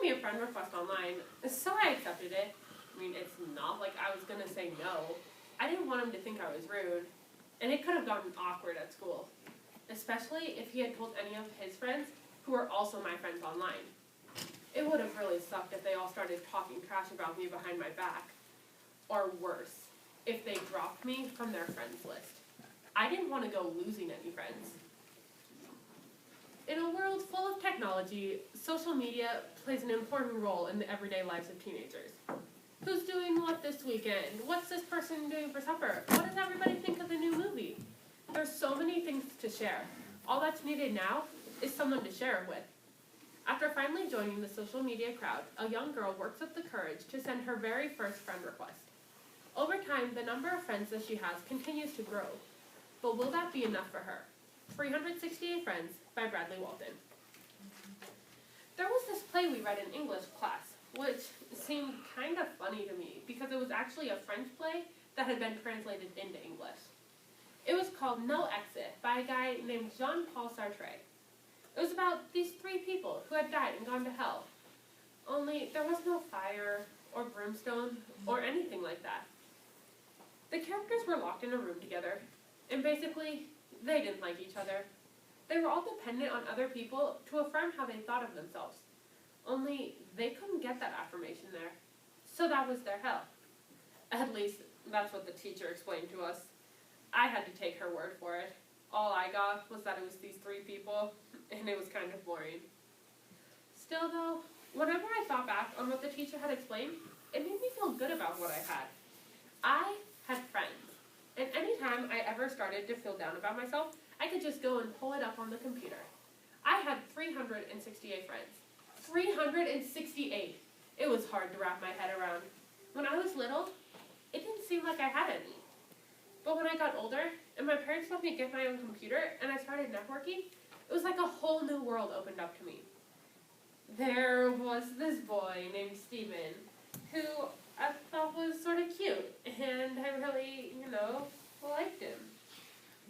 me a friend request online, so I accepted it. I mean, it's not like I was going to say no. I didn't want him to think I was rude, and it could have gotten awkward at school, especially if he had told any of his friends who were also my friends online. It would have really sucked if they all started talking trash about me behind my back, or worse, if they dropped me from their friends list. I didn't want to go losing any friends. In a world full of technology, social media plays an important role in the everyday lives of teenagers. Who's doing what this weekend? What's this person doing for supper? What does everybody think of the new movie? There's so many things to share. All that's needed now is someone to share it with. After finally joining the social media crowd, a young girl works up the courage to send her very first friend request. Over time, the number of friends that she has continues to grow. But will that be enough for her? 368 Friends by Bradley Walton. There was this play we read in English class, which seemed kind of funny to me because it was actually a French play that had been translated into English. It was called No Exit by a guy named Jean-Paul Sartre. It was about these three people who had died and gone to hell. Only there was no fire or brimstone or anything like that. The characters were locked in a room together, and basically, they didn't like each other. They were all dependent on other people to affirm how they thought of themselves. Only they couldn't get that affirmation there. So that was their hell. At least, that's what the teacher explained to us. I had to take her word for it. All I got was that it was these three people, and it was kind of boring. Still though, whenever I thought back on what the teacher had explained, it made me feel good about what I had. I had friends, and anytime I ever started to feel down about myself, I could just go and pull it up on the computer. I had 368 friends. 368! It was hard to wrap my head around. When I was little, it didn't seem like I had any. But when I got older, and my parents let me get my own computer, and I started networking, it was like a whole new world opened up to me. There was this boy named Steven, who I thought was sort of cute, and I really, liked him.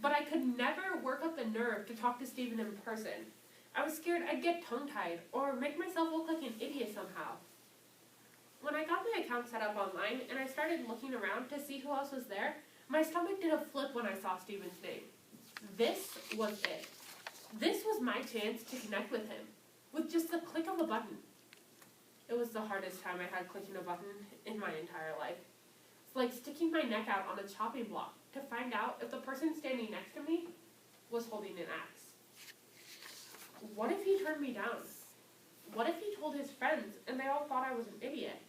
But I could never work up the nerve to talk to Steven in person. I was scared I'd get tongue-tied, or make myself look like an idiot somehow. When I got my account set up online, and I started looking around to see who else was there, my stomach did a flip when I saw Steven's name. This was it. This was my chance to connect with him, with just the click of a button. It was the hardest time I had clicking a button in my entire life. It's like sticking my neck out on a chopping block to find out if the person standing next to me was holding an axe. What if he turned me down? What if he told his friends and they all thought I was an idiot?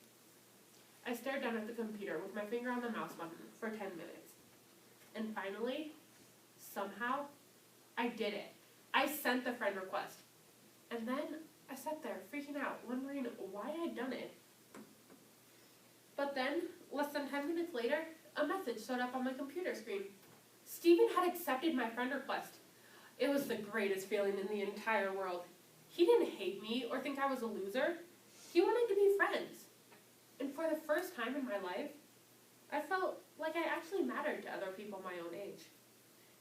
I stared down at the computer with my finger on the mouse button for 10 minutes. And finally, somehow, I did it. I sent the friend request. And then I sat there freaking out, wondering why I'd done it. But then, less than 10 minutes later, a message showed up on my computer screen. Steven had accepted my friend request. It was the greatest feeling in the entire world. He didn't hate me or think I was a loser. He wanted to be friends. And for the first time in my life, I felt like I actually mattered to other people my own age.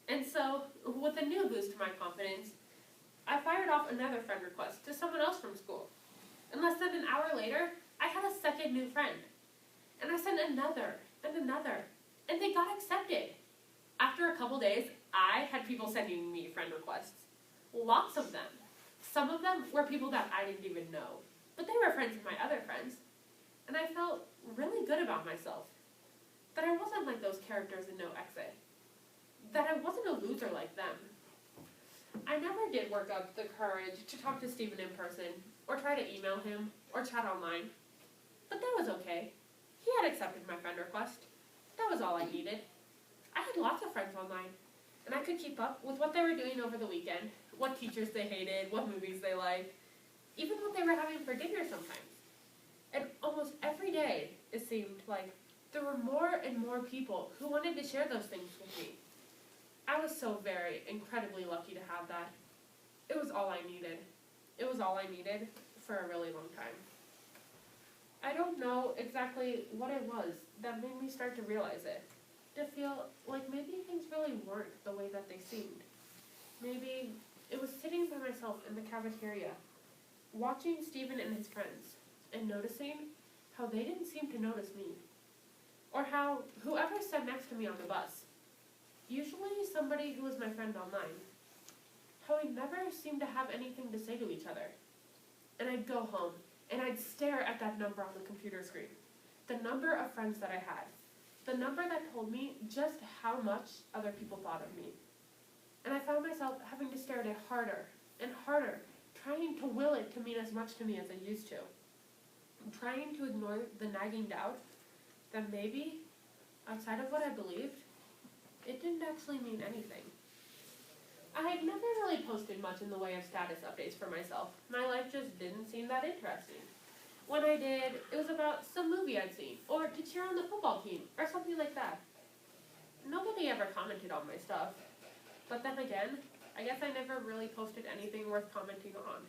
And so, with a new boost to my confidence, I fired off another friend request to someone else from school. And less than an hour later, I had a second new friend. And I sent another and another, and they got accepted. After a couple days, I had people sending me friend requests. Lots of them. Some of them were people that I didn't even know, but they were friends of my other friends. And I felt really good about myself. That I wasn't like those characters in No Exit. That I wasn't a loser like them. I never did work up the courage to talk to Steven in person, or try to email him, or chat online. But that was okay. He had accepted my friend request. That was all I needed. I had lots of friends online, and I could keep up with what they were doing over the weekend, what teachers they hated, what movies they liked, even what they were having for dinner sometimes. And almost every day, it seemed like there were more and more people who wanted to share those things with me. I was so very incredibly lucky to have that. It was all I needed. It was all I needed for a really long time. I don't know exactly what it was that made me start to realize it, to feel like maybe things really weren't the way that they seemed. Maybe it was sitting by myself in the cafeteria, watching Stephen and his friends and noticing how they didn't seem to notice me. Or how whoever sat next to me on the bus, usually somebody who was my friend online, how we never seemed to have anything to say to each other. And I'd go home, and I'd stare at that number on the computer screen, the number of friends that I had, the number that told me just how much other people thought of me. And I found myself having to stare at it harder and harder, trying to will it to mean as much to me as it used to. Trying to ignore the nagging doubt that maybe, outside of what I believed, it didn't actually mean anything. I had never really posted much in the way of status updates for myself. My life just didn't seem that interesting. When I did, it was about some movie I'd seen, or to cheer on the football team, or something like that. Nobody ever commented on my stuff. But then again, I guess I never really posted anything worth commenting on.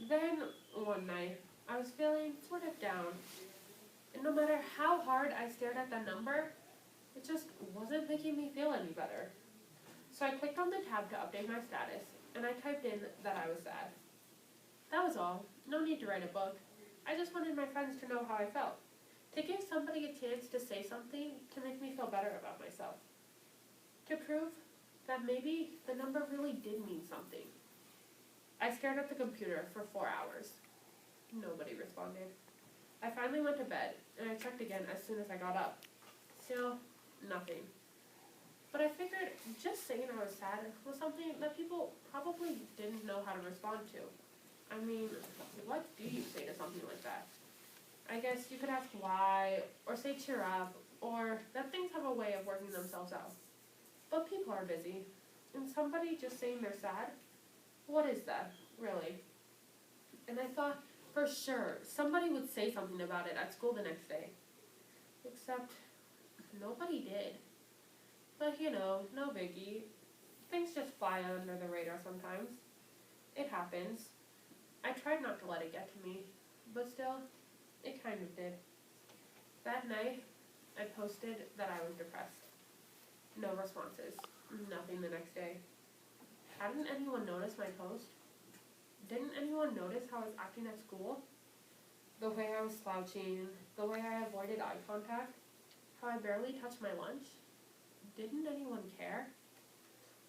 Then, one night, I was feeling sort of down. And no matter how hard I stared at that number, it just wasn't making me feel any better. So I clicked on the tab to update my status, and I typed in that I was sad. That was all. No need to write a book. I just wanted my friends to know how I felt. To give somebody a chance to say something to make me feel better about myself. To prove that maybe the number really did mean something. I stared at the computer for 4 hours. Nobody responded. I finally went to bed, and I checked again as soon as I got up. Still, nothing. But I figured just saying I was sad was something that people probably didn't know how to respond to. I mean, what do you say to something like that? I guess you could ask why, or say cheer up, or that things have a way of working themselves out. But people are busy, and somebody just saying they're sad, what is that, really? And I thought, for sure, somebody would say something about it at school the next day. Except, nobody did. But no biggie. Things just fly under the radar sometimes. It happens. I tried not to let it get to me, but still, it kind of did. That night, I posted that I was depressed. No responses. Nothing the next day. Hadn't anyone noticed my post? Didn't anyone notice how I was acting at school? The way I was slouching, the way I avoided eye contact, how I barely touched my lunch? Didn't anyone care?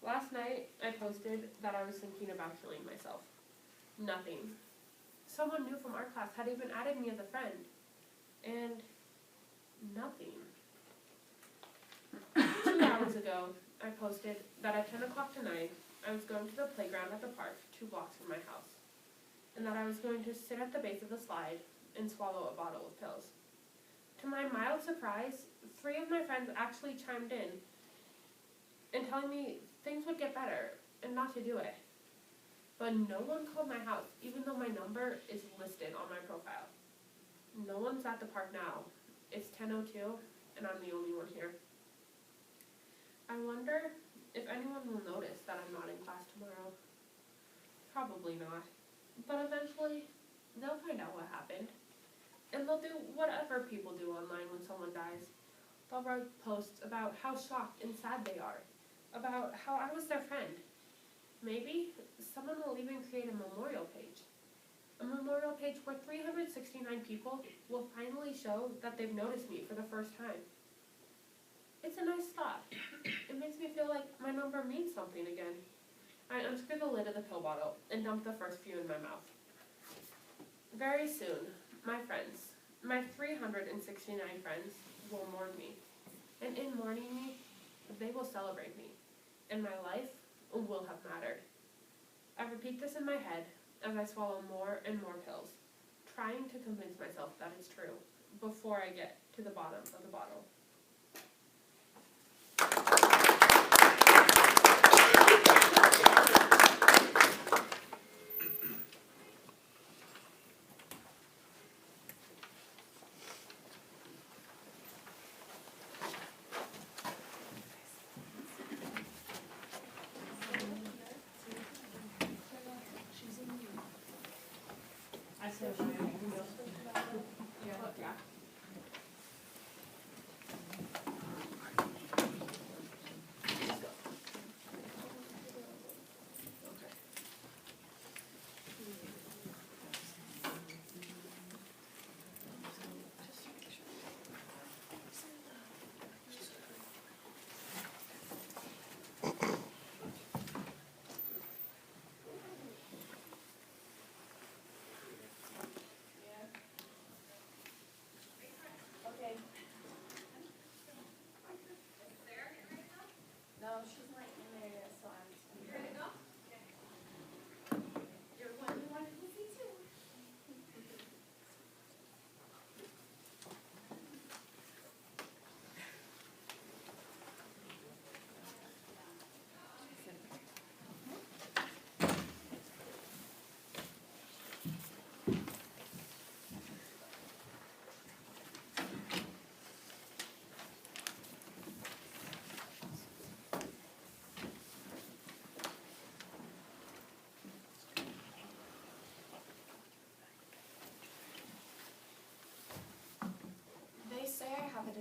Last night, I posted that I was thinking about killing myself. Nothing. Someone new from our class had even added me as a friend. And nothing. 2 hours ago, I posted that at 10 o'clock tonight, I was going to the playground at the park 2 blocks from my house, and that I was going to sit at the base of the slide and swallow a bottle of pills. To my mild surprise, 3 of my friends actually chimed in and telling me things would get better and not to do it. But no one called my house, even though my number is listed on my profile. No one's at the park now. It's 10:02, and I'm the only one here. I wonder if anyone will notice that I'm not in class tomorrow. Probably not. But eventually, they'll find out what happened. And they'll do whatever people do online when someone dies. They'll write posts about how shocked and sad they are. About how I was their friend. Maybe someone will even create a memorial page. A memorial page where 369 people will finally show that they've noticed me for the first time. It's a nice thought. It makes me feel like my number means something again. I unscrew the lid of the pill bottle and dump the first few in my mouth. Very soon, my friends, my 369 friends, will mourn me. And in mourning me, they will celebrate me. And my life will have mattered. I repeat this in my head as I swallow more and more pills, trying to convince myself that it's true before I get to the bottom of the bottle. Yeah.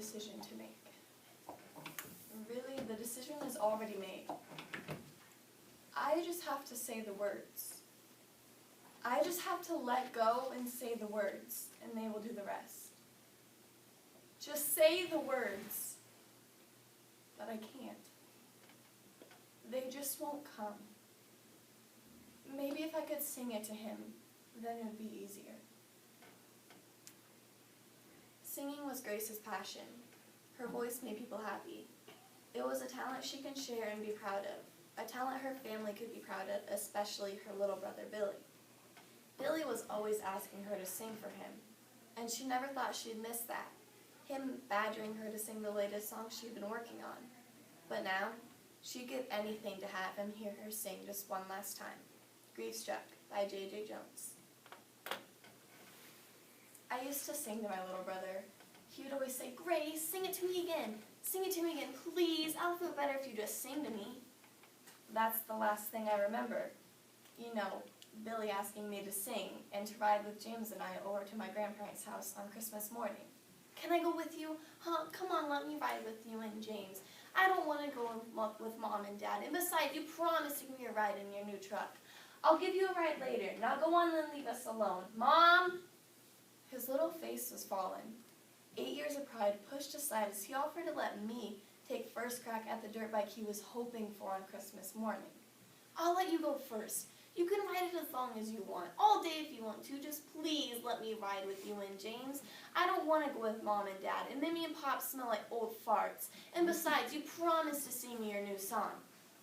decision to make. Really, the decision is already made. I just have to say the words. I just have to let go and say the words, and they will do the rest. Just say the words. But I can't. They just won't come. Maybe if I could sing it to him, then it would be easier. Singing was Grace's passion. Her voice made people happy. It was a talent she can share and be proud of. A talent her family could be proud of, especially her little brother, Billy. Billy was always asking her to sing for him, and she never thought she'd miss that, him badgering her to sing the latest song she'd been working on. But now, she'd give anything to have him hear her sing just one last time. Grief Struck by J.J. Jones. I used to sing to my little brother. He would always say, "Grace, sing it to me again. Sing it to me again, please. I'll feel better if you just sing to me." That's the last thing I remember. You know, Billy asking me to sing and to ride with James and I over to my grandparents' house on Christmas morning. "Can I go with you? Huh? Come on, let me ride with you and James. I don't want to go with Mom and Dad. And besides, you promised to give me a ride in your new truck. I'll give you a ride later. Now go on and leave us alone. Mom!" His little face was fallen. 8 years of pride pushed aside as he offered to let me take first crack at the dirt bike he was hoping for on Christmas morning. "I'll let you go first. You can ride it as long as you want. All day if you want to. Just please let me ride with you and James. I don't want to go with Mom and Dad. And Mimi and Pop smell like old farts. And besides, you promised to sing me your new song.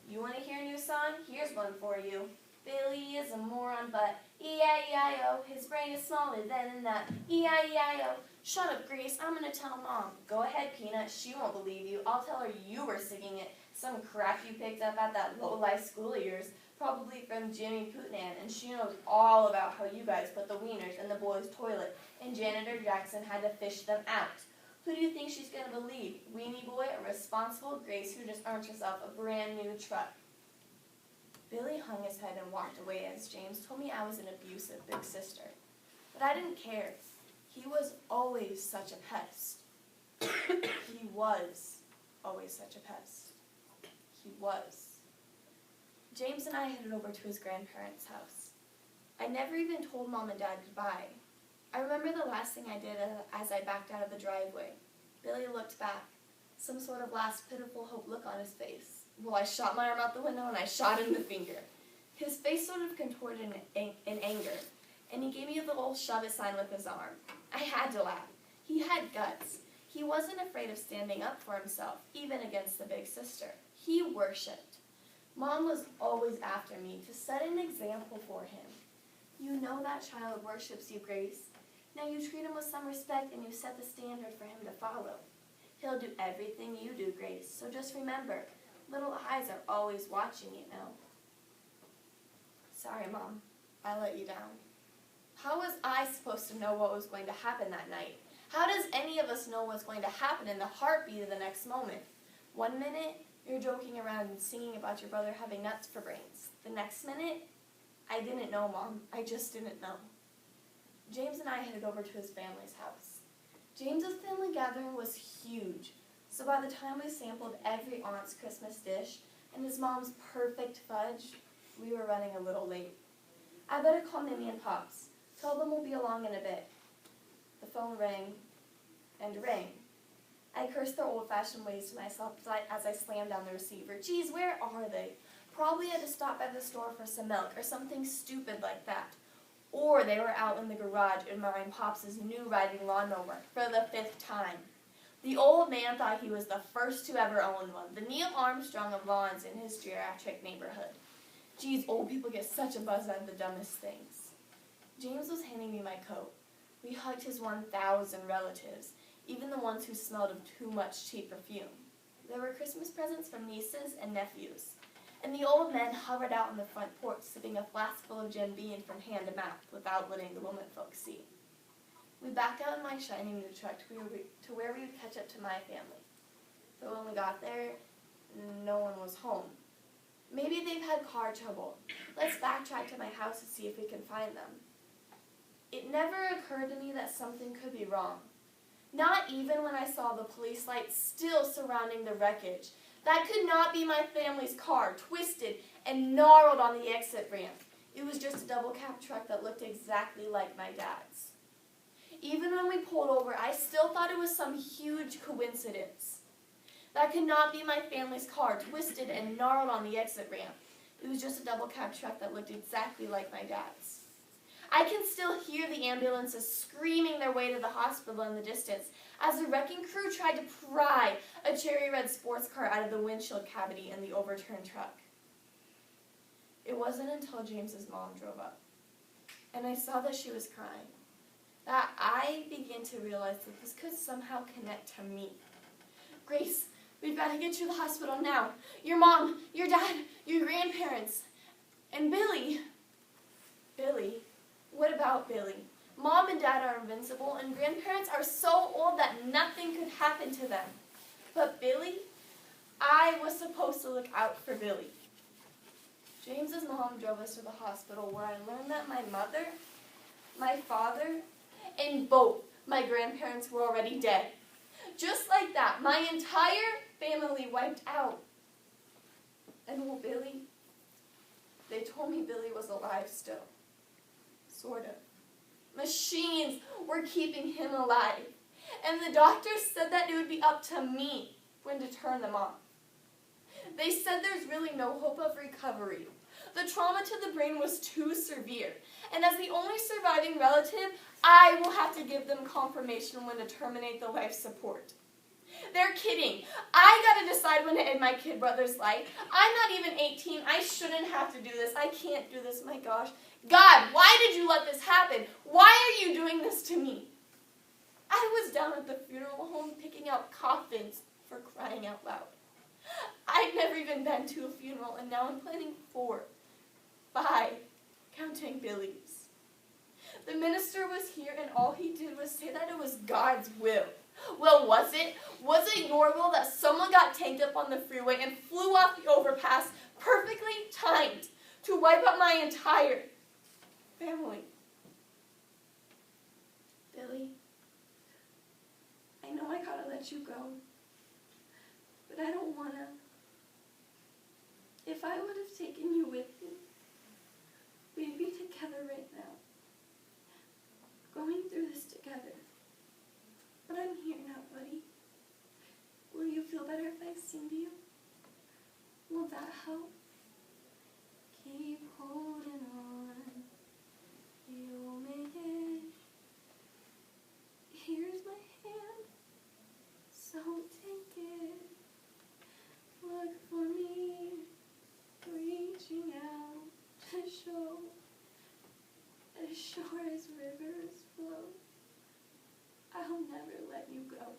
You want to hear a new song? Here's one for you. Billy is a moron, but E-I-E-I-O. His brain is smaller than a nut. E-I-E-I-O. Shut up, Grace. I'm going to tell Mom." "Go ahead, Peanut. She won't believe you. I'll tell her you were singing it. Some crap you picked up at that low-life school of yours, probably from Jimmy Pootanan, and she knows all about how you guys put the wieners in the boys' toilet, and Janitor Jackson had to fish them out. Who do you think she's going to believe? Weenie Boy or responsible Grace who just earned herself a brand new truck?" Billy hung his head and walked away as James told me I was an abusive big sister. But I didn't care. He was always such a pest. He was always such a pest. He was. James and I headed over to his grandparents' house. I never even told Mom and Dad goodbye. I remember the last thing I did as I backed out of the driveway. Billy looked back, some sort of last pitiful hope look on his face. Well, I shot my arm out the window and I shot him in the finger. His face sort of contorted in anger, and he gave me a little shove it sign with his arm. I had to laugh. He had guts. He wasn't afraid of standing up for himself, even against the big sister. He worshipped. Mom was always after me to set an example for him. "You know that child worships you, Grace. Now you treat him with some respect and you set the standard for him to follow. He'll do everything you do, Grace, so just remember, little eyes are always watching, you know." "Sorry, Mom. I let you down." How was I supposed to know what was going to happen that night? How does any of us know what's going to happen in the heartbeat of the next moment? One minute, you're joking around and singing about your brother having nuts for brains. The next minute, I didn't know, Mom. I just didn't know. James and I headed over to his family's house. James's family gathering was huge, so by the time we sampled every aunt's Christmas dish and his mom's perfect fudge, we were running a little late. I better call Mimi and Pops. Tell them we'll be along in a bit. The phone rang and rang. I cursed their old-fashioned ways to myself as I slammed down the receiver. Geez, where are they? Probably had to stop at the store for some milk or something stupid like that. Or they were out in the garage admiring Pops' new riding lawnmower for the 5th time. The old man thought he was the first to ever own one, the Neil Armstrong of lawns in his geriatric neighborhood. Geez, old people get such a buzz out of the dumbest things. James was handing me my coat. We hugged his 1,000 relatives, even the ones who smelled of too much cheap perfume. There were Christmas presents from nieces and nephews, and the old men hovered out on the front porch, sipping a flask full of Jim Beam from hand to mouth without letting the women folks see. We backed out in my shiny new truck to where we would catch up to my family. But when we got there, no one was home. Maybe they've had car trouble. Let's backtrack to my house to see if we can find them. It never occurred to me that something could be wrong. Not even when I saw the police lights still surrounding the wreckage. That could not be my family's car, twisted and gnarled on the exit ramp. It was just a double-cab truck that looked exactly like my dad's. Even when we pulled over, I still thought it was some huge coincidence. That could not be my family's car, twisted and gnarled on the exit ramp. It was just a double-cab truck that looked exactly like my dad's. I can still hear the ambulances screaming their way to the hospital in the distance as the wrecking crew tried to pry a cherry red sports car out of the windshield cavity in the overturned truck. It wasn't until James's mom drove up and I saw that she was crying that I began to realize that this could somehow connect to me. Grace, we've got to get you to the hospital now. Your mom, your dad, your grandparents, and Billy. Billy? What about Billy? Mom and Dad are invincible, and grandparents are so old that nothing could happen to them. But Billy? I was supposed to look out for Billy. James's mom drove us to the hospital where I learned that my mother, my father, and both my grandparents were already dead. Just like that, my entire family wiped out. And well, Billy, they told me Billy was alive still. Sort of. Machines were keeping him alive. And the doctors said that it would be up to me when to turn them off. They said there's really no hope of recovery. The trauma to the brain was too severe. And as the only surviving relative, I will have to give them confirmation when to terminate the life support. They're kidding. I gotta decide when to end my kid brother's life. I'm not even 18. I shouldn't have to do this. I can't do this, my gosh. God, why did you let this happen? Why are you doing this to me? I was down at the funeral home picking out coffins, for crying out loud. I'd never even been to a funeral, and now I'm planning 4, 5, counting Billy's. The minister was here, and all he did was say that it was God's will. Well, was it? Was it your will that someone got tanked up on the freeway and flew off the overpass, perfectly timed, to wipe out my entire family? Billy, I know I gotta let you go, but I don't wanna. If I would have taken you with me, we'd be together right now, going through this together. But I'm here now, buddy. Will you feel better if I sing to you? Will that help? Keep holding on. You'll make it. Here's my hand. So take it. Look for me. Reaching out to show. As sure as rivers flow, I'll never let you go.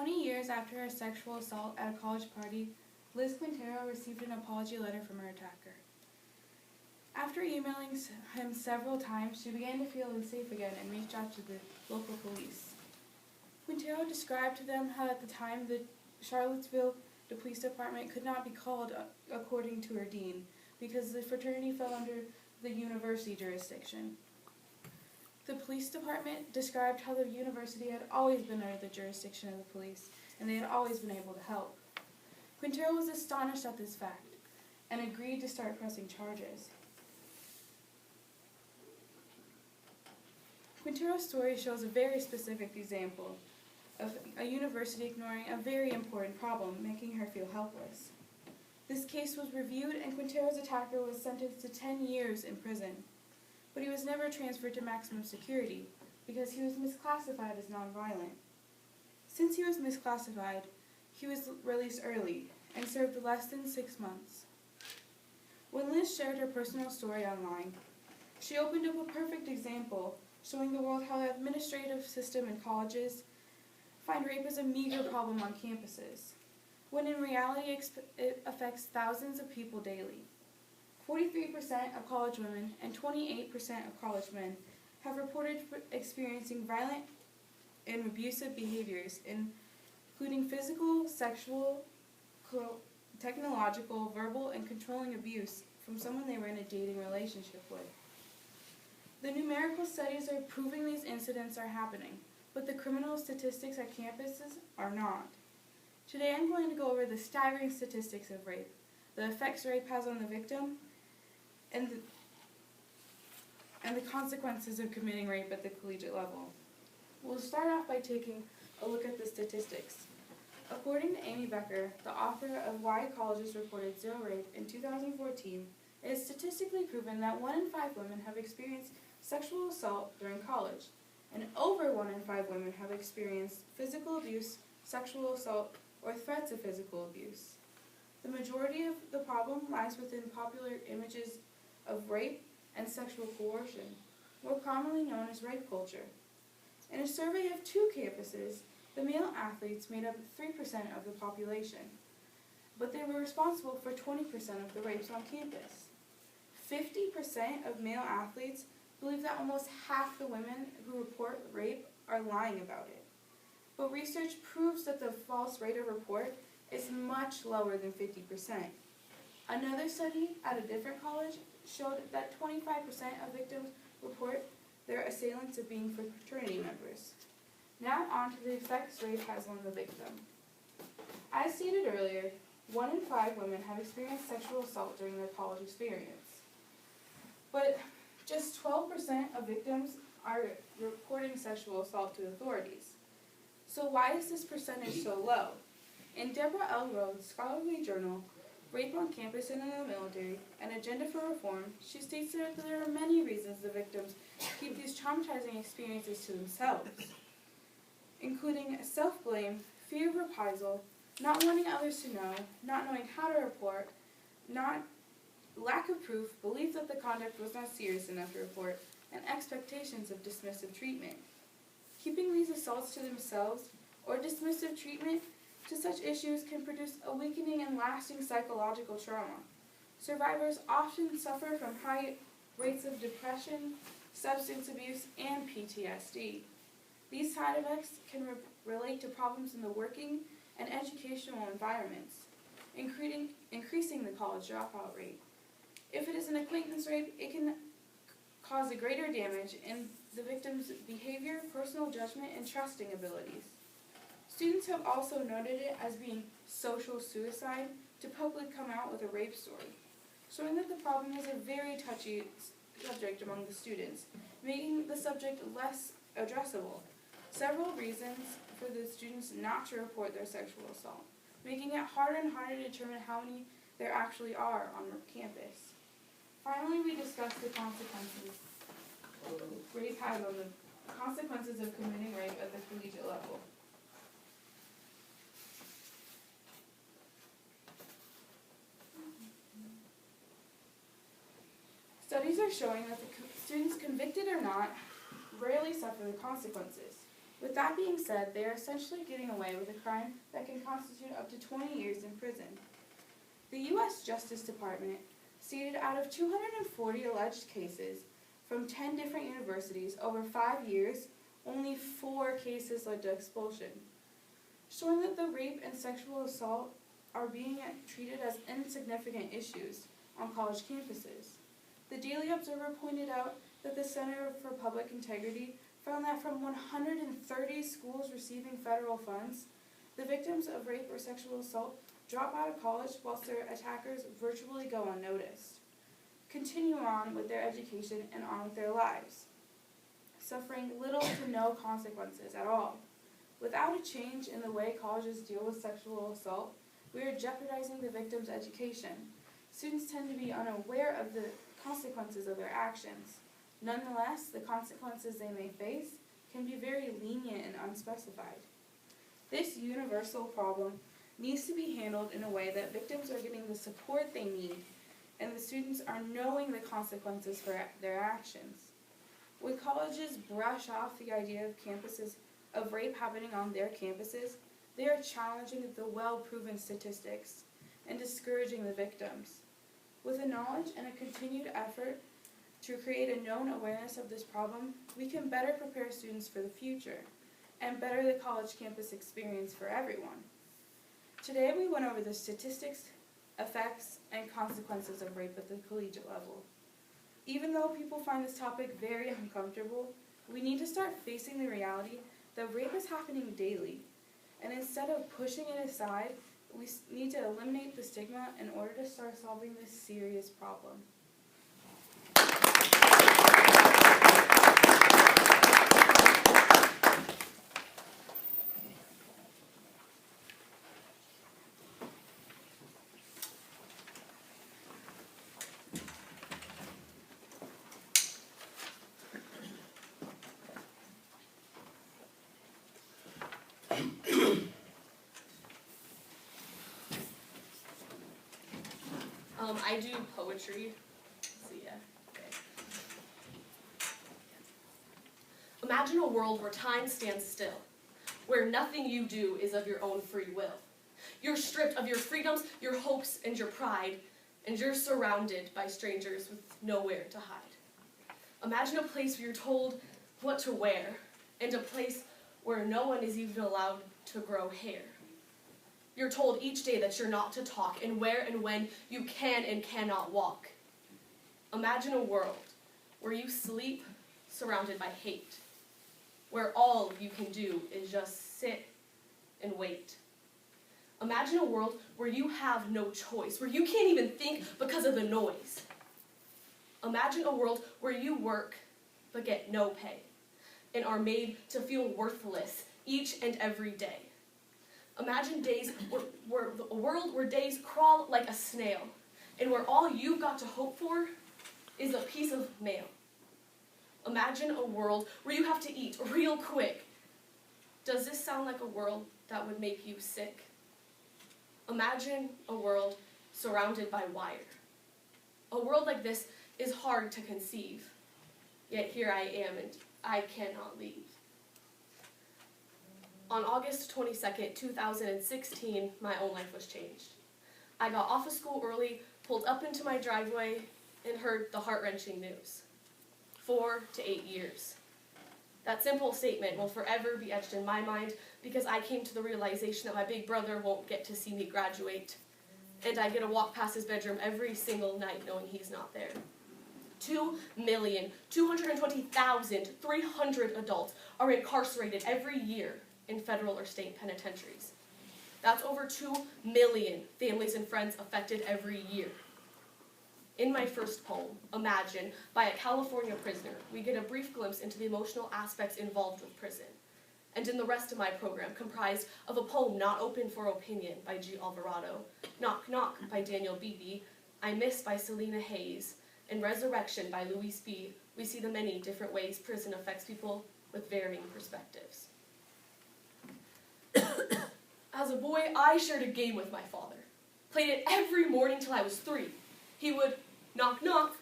20 years after her sexual assault at a college party, Liz Quintero received an apology letter from her attacker. After emailing him several times, she began to feel unsafe again and reached out to the local police. Quintero described to them how at the time the Charlottesville police department could not be called according to her dean because the fraternity fell under the university jurisdiction. The police department described how the university had always been under the jurisdiction of the police, and they had always been able to help. Quintero was astonished at this fact and agreed to start pressing charges. Quintero's story shows a very specific example of a university ignoring a very important problem, making her feel helpless. This case was reviewed, and Quintero's attacker was sentenced to 10 years in prison. But he was never transferred to maximum security because he was misclassified as nonviolent. Since he was misclassified, he was released early and served less than 6 months. When Liz shared her personal story online, she opened up a perfect example showing the world how the administrative system in colleges find rape as a meager problem on campuses, when in reality it affects thousands of people daily. 43% of college women and 28% of college men have reported experiencing violent and abusive behaviors, including physical, sexual, technological, verbal, and controlling abuse from someone they were in a dating relationship with. The numerical studies are proving these incidents are happening, but the criminal statistics at campuses are not. Today I'm going to go over the staggering statistics of rape, the effects rape has on the victim, and the consequences of committing rape at the collegiate level. We'll start off by taking a look at the statistics. According to Amy Becker, the author of Why Colleges Reported Zero Rape in 2014, it is statistically proven that 1 in 5 women have experienced sexual assault during college, and over 1 in 5 women have experienced physical abuse, sexual assault, or threats of physical abuse. The majority of the problem lies within popular images of rape and sexual coercion, more commonly known as rape culture. In a survey of 2 campuses, the male athletes made up 3% of the population, but they were responsible for 20% of the rapes on campus. 50% of male athletes believe that almost half the women who report rape are lying about it. But research proves that the false rate of report is much lower than 50%. Another study at a different college showed that 25% of victims report their assailants as being fraternity members. Now on to the effects rape has on the victim. As stated earlier, 1 in 5 women have experienced sexual assault during their college experience. But just 12% of victims are reporting sexual assault to authorities. So why is this percentage so low? In Deborah L. Rhodes' scholarly journal, Rape on Campus and in the Military, An Agenda for Reform, she states that there are many reasons the victims keep these traumatizing experiences to themselves, including self-blame, fear of reprisal, not wanting others to know, not knowing how to report, lack of proof, belief that the conduct was not serious enough to report, and expectations of dismissive treatment. Keeping these assaults to themselves or dismissive treatment to such issues can produce a weakening and lasting psychological trauma. Survivors often suffer from high rates of depression, substance abuse, and PTSD. These side effects can relate to problems in the working and educational environments, increasing the college dropout rate. If it is an acquaintance rape, it can cause a greater damage in the victim's behavior, personal judgment, and trusting abilities. Students have also noted it as being social suicide to publicly come out with a rape story, showing that the problem is a very touchy subject among the students, making the subject less addressable. Several reasons for the students not to report their sexual assault, making it harder and harder to determine how many there actually are on campus. Finally, we discussed the consequences rape has on the consequences of committing rape at the collegiate level. Studies are showing that the students, convicted or not, rarely suffer the consequences. With that being said, they are essentially getting away with a crime that can constitute up to 20 years in prison. The U.S. Justice Department stated out of 240 alleged cases from 10 different universities over 5 years, only 4 cases led to expulsion, showing that the rape and sexual assault are being treated as insignificant issues on college campuses. The Daily Observer pointed out that the Center for Public Integrity found that from 130 schools receiving federal funds, the victims of rape or sexual assault drop out of college whilst their attackers virtually go unnoticed, continue on with their education and on with their lives, suffering little to no consequences at all. Without a change in the way colleges deal with sexual assault, we are jeopardizing the victim's education. Students tend to be unaware of the consequences of their actions. Nonetheless, the consequences they may face can be very lenient and unspecified. This universal problem needs to be handled in a way that victims are getting the support they need and the students are knowing the consequences for their actions. When colleges brush off the idea of rape happening on their campuses, they are challenging the well-proven statistics and discouraging the victims. With the knowledge and a continued effort to create a known awareness of this problem, we can better prepare students for the future and better the college campus experience for everyone. Today we went over the statistics, effects, and consequences of rape at the collegiate level. Even though people find this topic very uncomfortable, we need to start facing the reality that rape is happening daily, and instead of pushing it aside, we need to eliminate the stigma in order to start solving this serious problem. I do poetry. So yeah. Okay. Imagine a world where time stands still, where nothing you do is of your own free will. You're stripped of your freedoms, your hopes, and your pride, and you're surrounded by strangers with nowhere to hide. Imagine a place where you're told what to wear, and a place where no one is even allowed to grow hair. You're told each day that you're not to talk, and where and when you can and cannot walk. Imagine a world where you sleep surrounded by hate, where all you can do is just sit and wait. Imagine a world where you have no choice, where you can't even think because of the noise. Imagine a world where you work but get no pay and are made to feel worthless each and every day. Imagine days a world where days crawl like a snail, and where all you've got to hope for is a piece of mail. Imagine a world where you have to eat real quick. Does this sound like a world that would make you sick? Imagine a world surrounded by wire. A world like this is hard to conceive, yet here I am and I cannot leave. On August 22nd, 2016, my own life was changed. I got off of school early, pulled up into my driveway, and heard the heart-wrenching news. 4 to 8 years. That simple statement will forever be etched in my mind because I came to the realization that my big brother won't get to see me graduate, and I get to walk past his bedroom every single night knowing he's not there. 2,220,300 adults are incarcerated every year in federal or state penitentiaries. That's over 2 million families and friends affected every year. In my first poem, Imagine, by a California prisoner, we get a brief glimpse into the emotional aspects involved with prison. And in the rest of my program, comprised of a poem Not Open for Opinion by G. Alvarado, Knock Knock by Daniel Beebe, I Miss by Selena Hayes, and Resurrection by Louis B., we see the many different ways prison affects people with varying perspectives. As a boy, I shared a game with my father. Played it every morning till I was 3. He would knock knock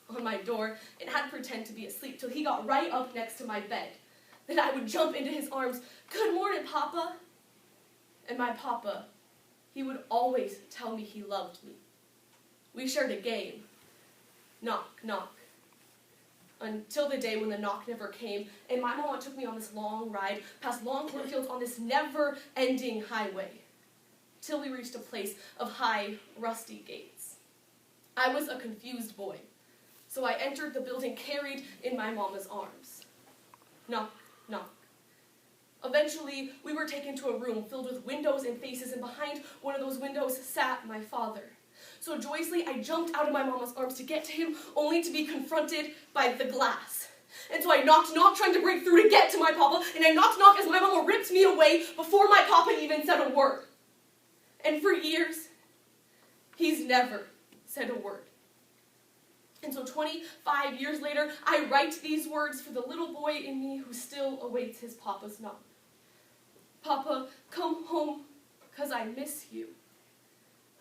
on my door and I'd pretend to be asleep till he got right up next to my bed. Then I would jump into his arms. "Good morning, Papa." And my papa, he would always tell me he loved me. We shared a game. Knock, knock. Until the day when the knock never came, and my mama took me on this long ride past long cornfields on this never-ending highway, till we reached a place of high, rusty gates. I was a confused boy, so I entered the building carried in my mama's arms. Knock, knock. Eventually, we were taken to a room filled with windows and faces, and behind one of those windows sat my father. So joyously, I jumped out of my mama's arms to get to him, only to be confronted by the glass. And so I knocked, knock, trying to break through to get to my papa, and I knocked, knock as my mama ripped me away before my papa even said a word. And for years, he's never said a word. And so 25 years later, I write these words for the little boy in me who still awaits his papa's knock. "Papa, come home, 'cause I miss you.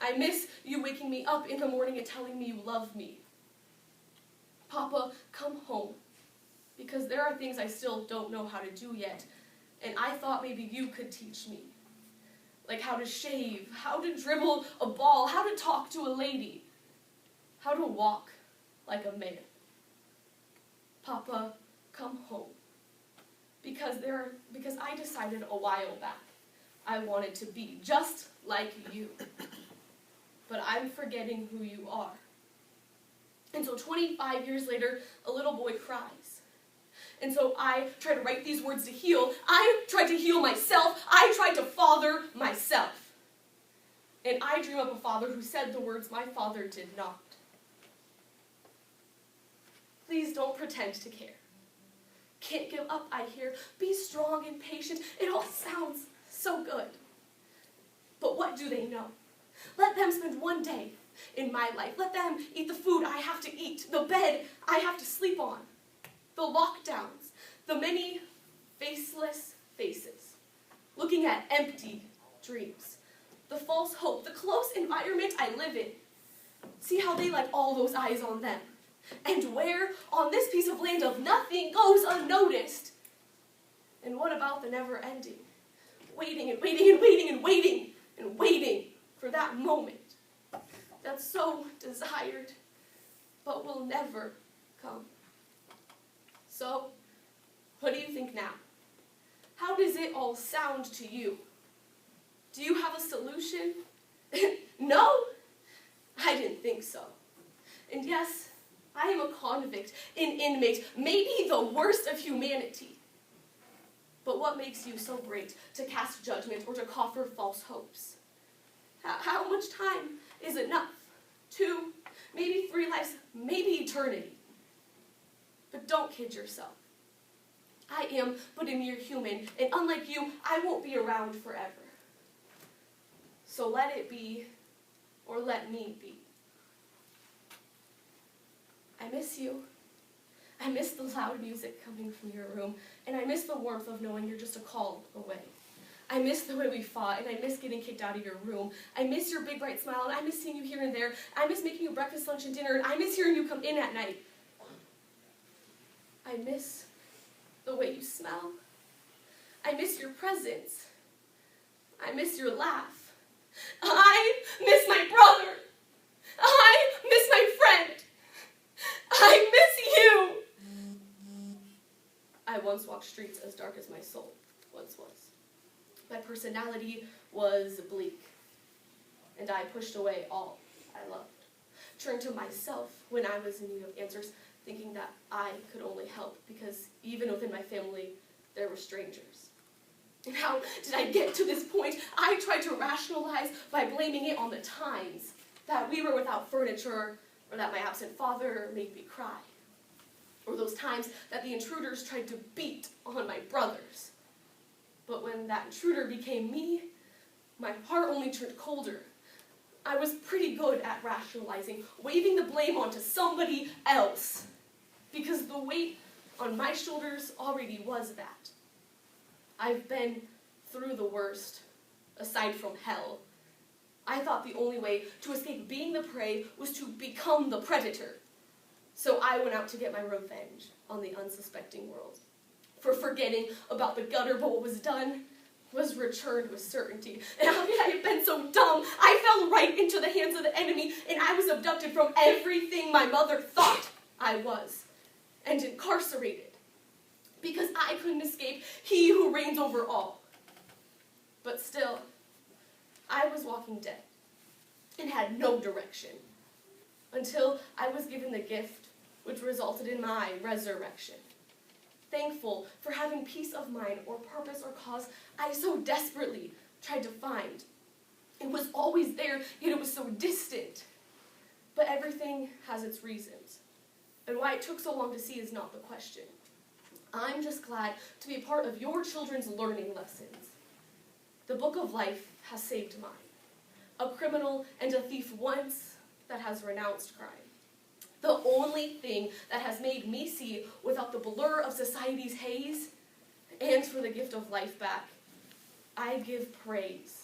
I miss you waking me up in the morning and telling me you love me. Papa, come home, because there are things I still don't know how to do yet, and I thought maybe you could teach me. Like how to shave, how to dribble a ball, how to talk to a lady, how to walk like a man. Papa, come home, because I decided a while back I wanted to be just like you. But I'm forgetting who you are." And so 25 years later, a little boy cries. And so I try to write these words to heal. I tried to heal myself. I tried to father myself. And I dream of a father who said the words my father did not. Please don't pretend to care. Can't give up, I hear. Be strong and patient. It all sounds so good. But what do they know? Let them spend one day in my life. Let them eat the food I have to eat, the bed I have to sleep on, the lockdowns, the many faceless faces, looking at empty dreams, the false hope, the close environment I live in. See how they like all those eyes on them. And where on this piece of land of nothing goes unnoticed. And what about the never ending? Waiting and waiting and waiting and waiting and waiting for that moment that's so desired, but will never come. So, what do you think now? How does it all sound to you? Do you have a solution? No? I didn't think so. And yes, I am a convict, an inmate, maybe the worst of humanity. But what makes you so great to cast judgment or to coffer false hopes? How much time is enough? 2, maybe 3 lives, maybe eternity. But don't kid yourself. I am but a mere human, and unlike you, I won't be around forever. So let it be, or let me be. I miss you. I miss the loud music coming from your room, and I miss the warmth of knowing you're just a call away. I miss the way we fought, and I miss getting kicked out of your room. I miss your big bright smile, and I miss seeing you here and there. I miss making you breakfast, lunch, and dinner, and I miss hearing you come in at night. I miss the way you smell. I miss your presence. I miss your laugh. I miss my brother. I miss my friend. I miss you. I once walked streets as dark as my soul once was. My personality was bleak, and I pushed away all I loved. Turned to myself when I was in need of answers, thinking that I could only help because even within my family, there were strangers. And how did I get to this point? I tried to rationalize by blaming it on the times that we were without furniture, or that my absent father made me cry, or those times that the intruders tried to beat on my brothers. But when that intruder became me, my heart only turned colder. I was pretty good at rationalizing, waving the blame onto somebody else, because the weight on my shoulders already was that. I've been through the worst, aside from hell. I thought the only way to escape being the prey was to become the predator. So I went out to get my revenge on the unsuspecting world. for forgetting about the gutter, but what was done was returned with certainty. And how could I have been so dumb? I fell right into the hands of the enemy, and I was abducted from everything my mother thought I was, and incarcerated, because I couldn't escape he who reigns over all. But still, I was walking dead, and had no direction, until I was given the gift which resulted in my resurrection. Thankful for having peace of mind or purpose or cause I so desperately tried to find. It was always there, yet it was so distant. But everything has its reasons, and why it took so long to see is not the question. I'm just glad to be a part of your children's learning lessons. The book of life has saved mine, a criminal and a thief once that has renounced crime. The only thing that has made me see without the blur of society's haze, and for the gift of life back, I give praise.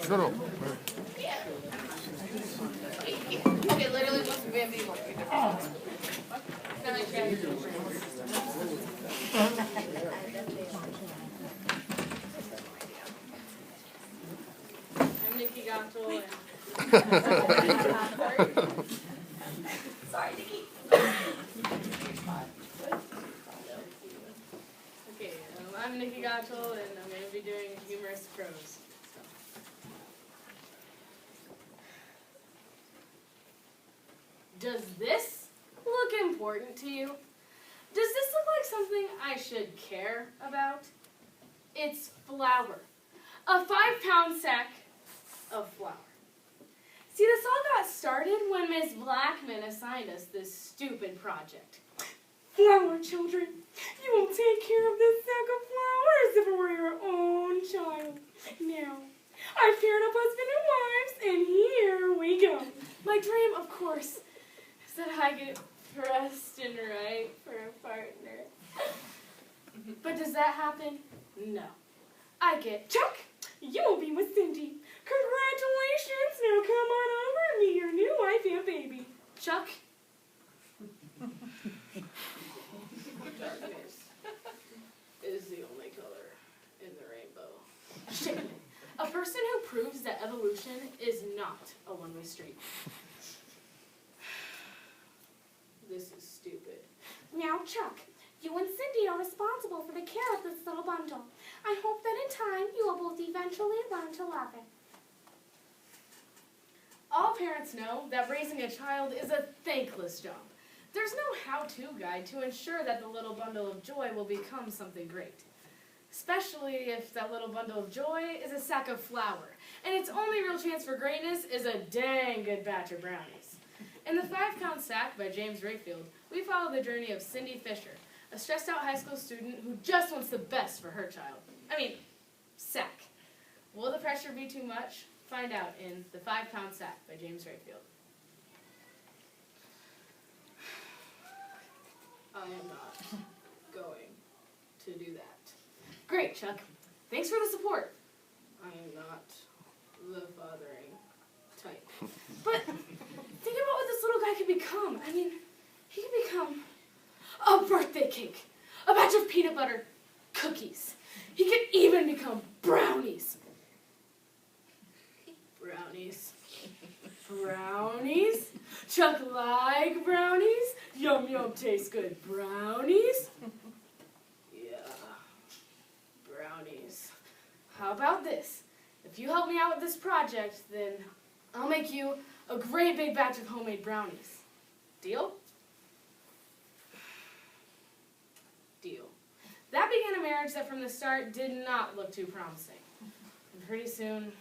No. Okay, literally just Bambi won't be different. I'm Nikki Gatto Sorry, Nikki. Okay, I'm Nikki Gatto, and I'm going to be doing humorous prose. Does this look important to you? Does this look like something I should care about? It's flour. A 5-pound sack of flour. See, this all got started when Miss Blackman assigned us this stupid project. Flour, children. You will take care of this sack of flour as if it were your own child. Now, I've paired up husband and wives, and here we go. My dream, of course, is that I get Preston right for a partner. But does that happen? No. I get Chuck. You will be with Cindy. Congratulations. Now come on over and meet your new wife and baby. Chuck. Darkness is the only color in the rainbow. Shit. A person who proves that evolution is not a one-way street. This is stupid. Now, Chuck, you and Cindy are responsible for the care of this little bundle. I hope that in time you will both eventually learn to love it. All parents know that raising a child is a thankless job. There's no how-to guide to ensure that the little bundle of joy will become something great. Especially if that little bundle of joy is a sack of flour, and its only real chance for greatness is a dang good batch of brownies. In The 5-Pound Sack by James Rayfield, we follow the journey of Cindy Fisher, a stressed-out high school student who just wants the best for her child. Sack. Will the pressure be too much? Find out in The 5-Pound Sack by James Rayfield. I am not going to do that. Great, Chuck. Thanks for the support. I am not the fathering type. But think about what this little guy could become. He could become a birthday cake, a batch of peanut butter cookies. He could even become brownies. Brownies. Brownies? Chuck like brownies? Yum yum, tastes good. Brownies? Yeah, brownies. How about this? If you help me out with this project, then I'll make you a great big batch of homemade brownies. Deal? Deal. That began a marriage that from the start did not look too promising. And pretty soon,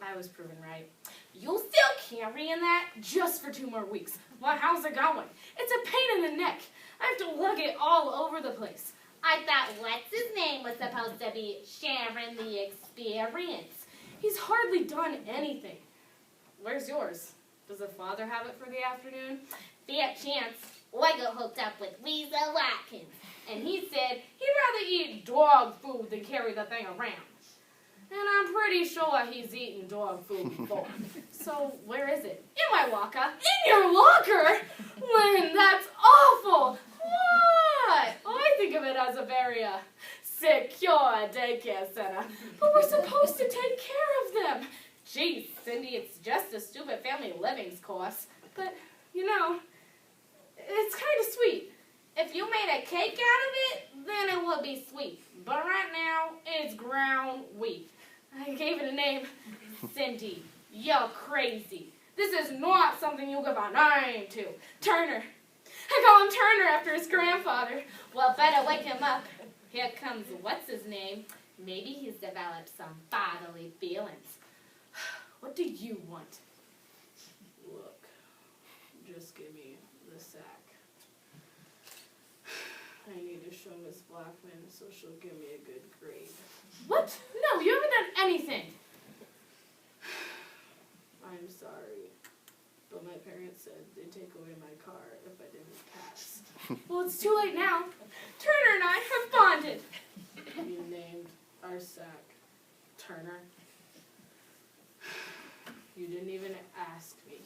I was proven right. You still carrying that? Just for 2 more weeks. Well, how's it going? It's a pain in the neck. I have to lug it all over the place. I thought what's his name was supposed to be sharing the experience. He's hardly done anything. Where's yours? Does the father have it for the afternoon? Fair chance. I got hooked up with Weasel Watkins, and he said he'd rather eat dog food than carry the thing around. And I'm pretty sure he's eaten dog food before. So where is it? In my locker. In your locker? Lynn, that's awful. What? I think of it as a very secure daycare center. But we're supposed to take care of them. Geez, Cindy, it's just a stupid family livings course. But, you know, it's kind of sweet. If you made a cake out of it, then it would be sweet. But right now, it's ground wheat. I gave it a name. Cindy, you're crazy. This is not something you give a name to. Turner. I call him Turner after his grandfather. Well, better wake him up. Here comes what's his name. Maybe he's developed some bodily feelings. What do you want? Look, just give me the sack. I need to show Miss Blackman so she'll give me a good grade. What? No, you haven't done anything. I'm sorry, but my parents said they'd take away my car if I didn't pass. Well, it's too late now. Turner and I have bonded. You named our sack Turner. You didn't even ask me.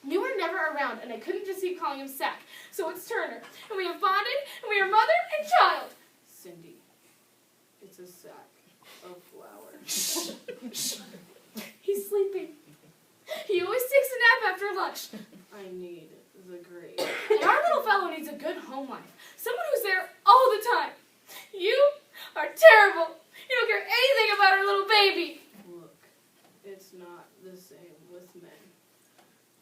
You were never around, and I couldn't just keep calling him Sack. So it's Turner, and we have bonded, and we are mother and child. Cindy, it's a sack of flour. He's sleeping. He always takes a nap after lunch. I need the grade. And our little fellow needs a good home life. Someone who's there all the time. You are terrible. You don't care anything about our little baby. Look, it's not the same with men.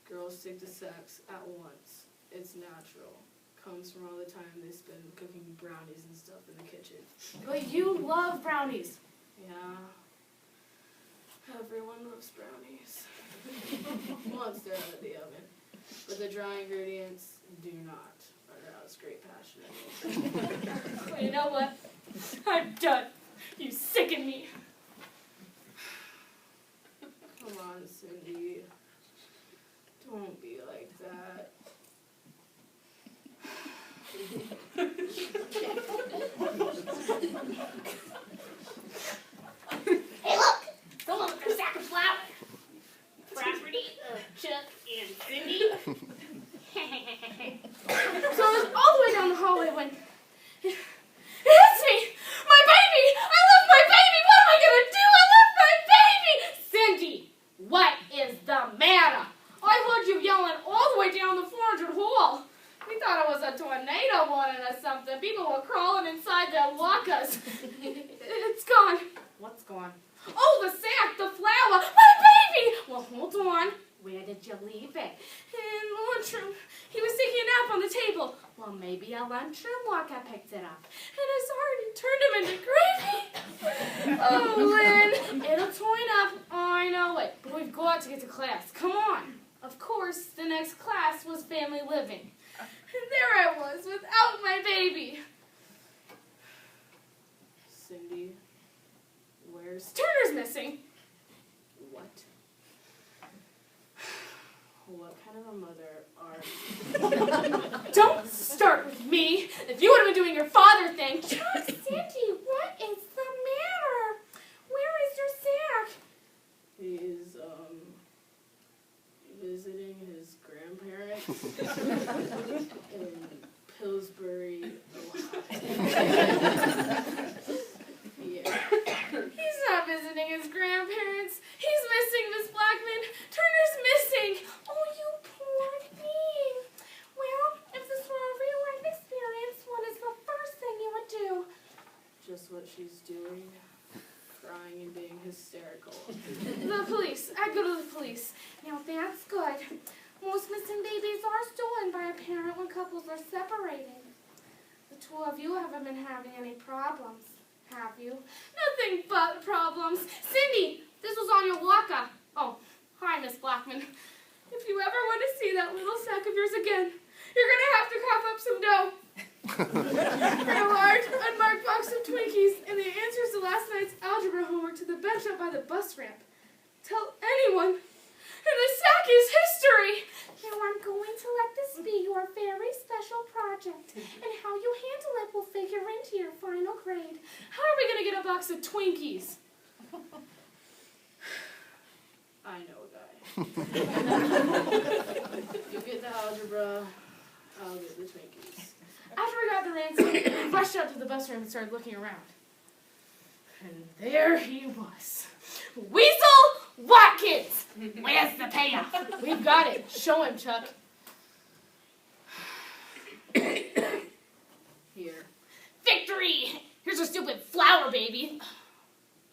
Girls stick to sex at once. It's natural. Comes from all the time they spend cooking brownies and stuff in the kitchen. But you love brownies. Yeah. Everyone loves brownies. Once they're out of the oven. But the dry ingredients do not arouse great passion. Well, you know what? I'm done. You sicken me. Come on, Cindy. Don't be like that. Hey, look! Someone with their sack of flour. Property of Chuck and Cindy. So I was all the way down the hallway when it hits me! My baby! I love my baby! What am I gonna do? I love my baby! Cindy, what is the matter? I heard you yelling all the way down the 400 hall. We thought it was a tornado warning or something. People were crawling inside their lockers. It's gone. What's gone? Oh, the sack, the flour, my baby! Well, hold on. Where did you leave it? In the lunchroom. He was taking a nap on the table. Well, maybe a lunchroom worker picked it up. And it's already turned him into gravy. Oh, Lynn. It'll toin up. I know it. But we've got to get to class. Come on. Of course, the next class was family living. And there I was, without my baby. Cindy, where's... Turner's missing. What? What kind of a mother are you? Don't start with me. If you would have been doing your father thing. Cindy, what is the matter? Where is your sack? He's, visiting his grandparents in Pillsbury, Ohio. Yeah. He's not visiting his grandparents. He's missing, Miss Blackman. Turner's missing. Oh, you poor thing. Well, if this were a real what she's doing. Crying and being hysterical. The police. I'd go to the police. Now that's good. Most missing babies are stolen by a parent when couples are separated. The two of you haven't been having any problems, have you? Nothing but problems. Cindy, this was on your walker. Oh, hi, Miss Blackman. If you ever want to see that little sack of yours again, you're going to have to cough up some dough. And a large, unmarked box of Twinkies and the answers to last night's algebra homework to the bench up by the bus ramp. Tell anyone, and the sack is history. Now I'm going to let this be your very special project, and how you handle it will figure into your final grade. How are we going to get a box of Twinkies? I know a guy. You get the algebra, I'll get the Twinkies. After we got the answer, we rushed out to the bus ramp and started looking around. And there he was. Weasel Watkins! Where's the payoff? We've got it. Show him, Chuck. Here. Victory! Here's your stupid flower, baby.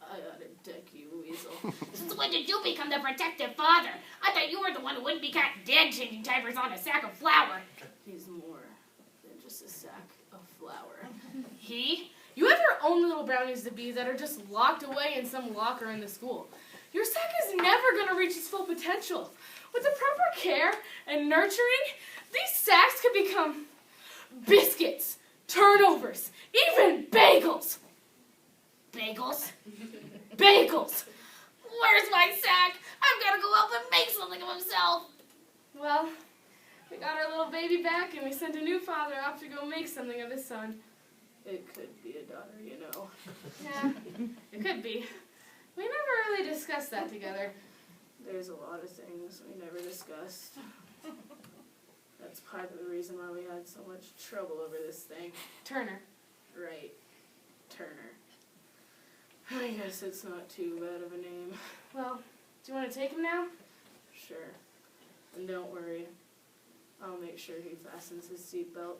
I ought to deck you, Weasel. Since when did you become the protective father? I thought you were the one who wouldn't be caught dead changing diapers on a sack of flour. He's more than just a sack of flour. You have your own little brownies to be that are just locked away in some locker in the school. Your sack is never going to reach its full potential. With the proper care and nurturing, these sacks could become biscuits, turnovers, even bagels. Bagels? Bagels! Where's my sack? I've got to go help him make something of himself. Well, we got our little baby back and we sent a new father off to go make something of his son. It could be a daughter, you know. Yeah, it could be. We never really discussed that together. There's a lot of things we never discussed. That's part of the reason why we had so much trouble over this thing. Turner. Right. Turner. I guess it's not too bad of a name. Well, do you want to take him now? Sure. And don't worry. I'll make sure he fastens his seatbelt.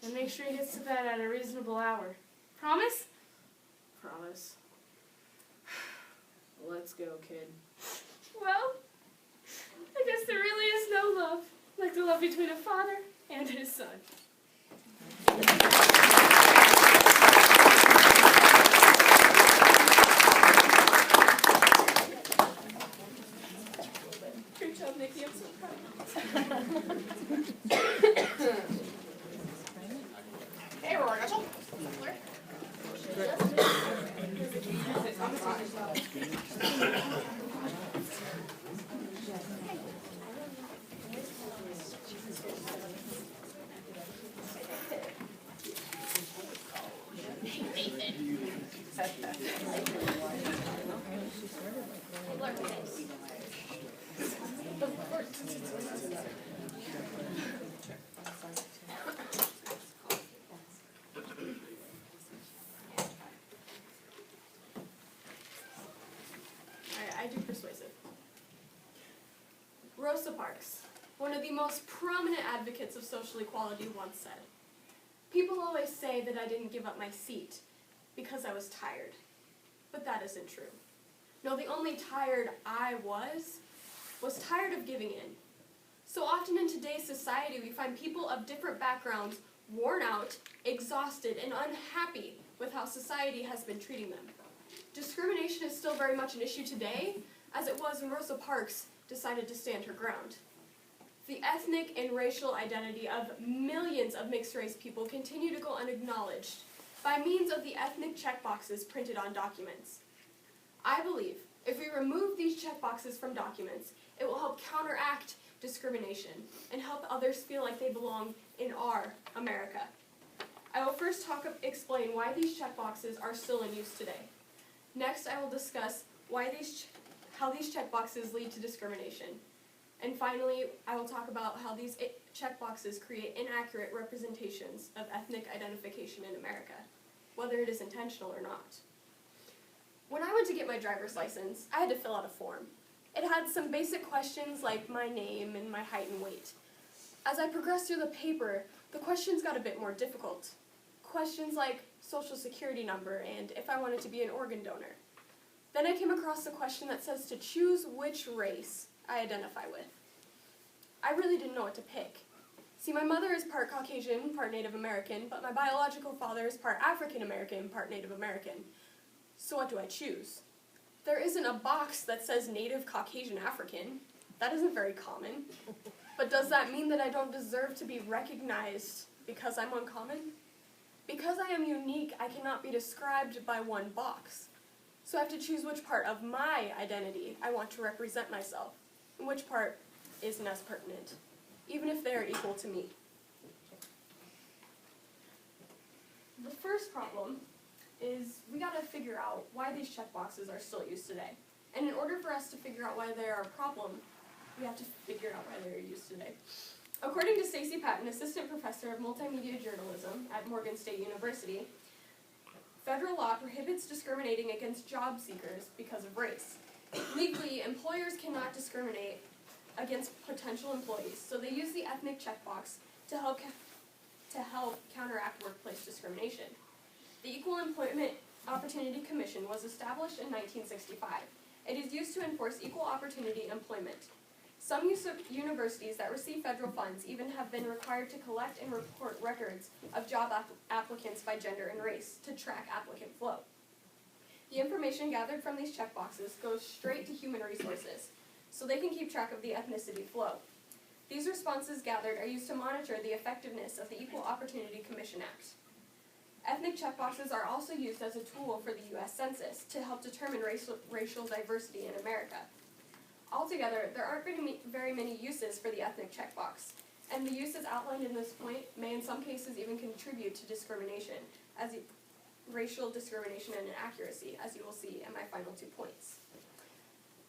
And make sure he gets to bed at a reasonable hour. Promise? Promise. Let's go, kid. Well, I guess there really is no love like the love between a father and his son. Great job, Nikki. I'm so proud. Hey, Rory. I do persuasive. Rosa Parks, one of the most prominent advocates of social equality, once said, "People always say that I didn't give up my seat because I was tired. But that isn't true. No, the only tired I was tired of giving in. So often in today's society, we find people of different backgrounds worn out, exhausted, and unhappy with how society has been treating them. Discrimination is still very much an issue today, as it was when Rosa Parks decided to stand her ground. The ethnic and racial identity of millions of mixed-race people continue to go unacknowledged by means of the ethnic checkboxes printed on documents. I believe if we remove these checkboxes from documents, it will help counteract discrimination and help others feel like they belong in our America. I will first explain why these checkboxes are still in use today. Next, I will discuss how these checkboxes lead to discrimination. And finally, I will talk about how these checkboxes create inaccurate representations of ethnic identification in America, whether it is intentional or not. When I went to get my driver's license, I had to fill out a form. It had some basic questions like my name and my height and weight. As I progressed through the paper, the questions got a bit more difficult. Questions like, social security number and if I wanted to be an organ donor. Then I came across the question that says to choose which race I identify with. I really didn't know what to pick. See, my mother is part Caucasian, part Native American, but my biological father is part African American, part Native American. So what do I choose? There isn't a box that says Native Caucasian African. That isn't very common. But does that mean that I don't deserve to be recognized because I'm uncommon? Because I am unique, I cannot be described by one box. So I have to choose which part of my identity I want to represent myself, and which part isn't as pertinent, even if they are equal to me. The first problem is we gotta figure out why these checkboxes are still used today. And in order for us to figure out why they are a problem, we have to figure out why they are used today. According to Stacy Patton, assistant professor of multimedia journalism at Morgan State University, federal law prohibits discriminating against job seekers because of race. Legally, employers cannot discriminate against potential employees, so they use the ethnic checkbox to help counteract workplace discrimination. The Equal Employment Opportunity Commission was established in 1965. It is used to enforce equal opportunity employment. Some universities that receive federal funds even have been required to collect and report records of job applicants by gender and race to track applicant flow. The information gathered from these checkboxes goes straight to human resources, so they can keep track of the ethnicity flow. These responses gathered are used to monitor the effectiveness of the Equal Opportunity Commission Act. Ethnic checkboxes are also used as a tool for the U.S. Census to help determine racial diversity in America. Altogether, there aren't very many uses for the ethnic checkbox, and the uses outlined in this point may in some cases even contribute to discrimination, racial discrimination and inaccuracy, as you will see in my final 2 points.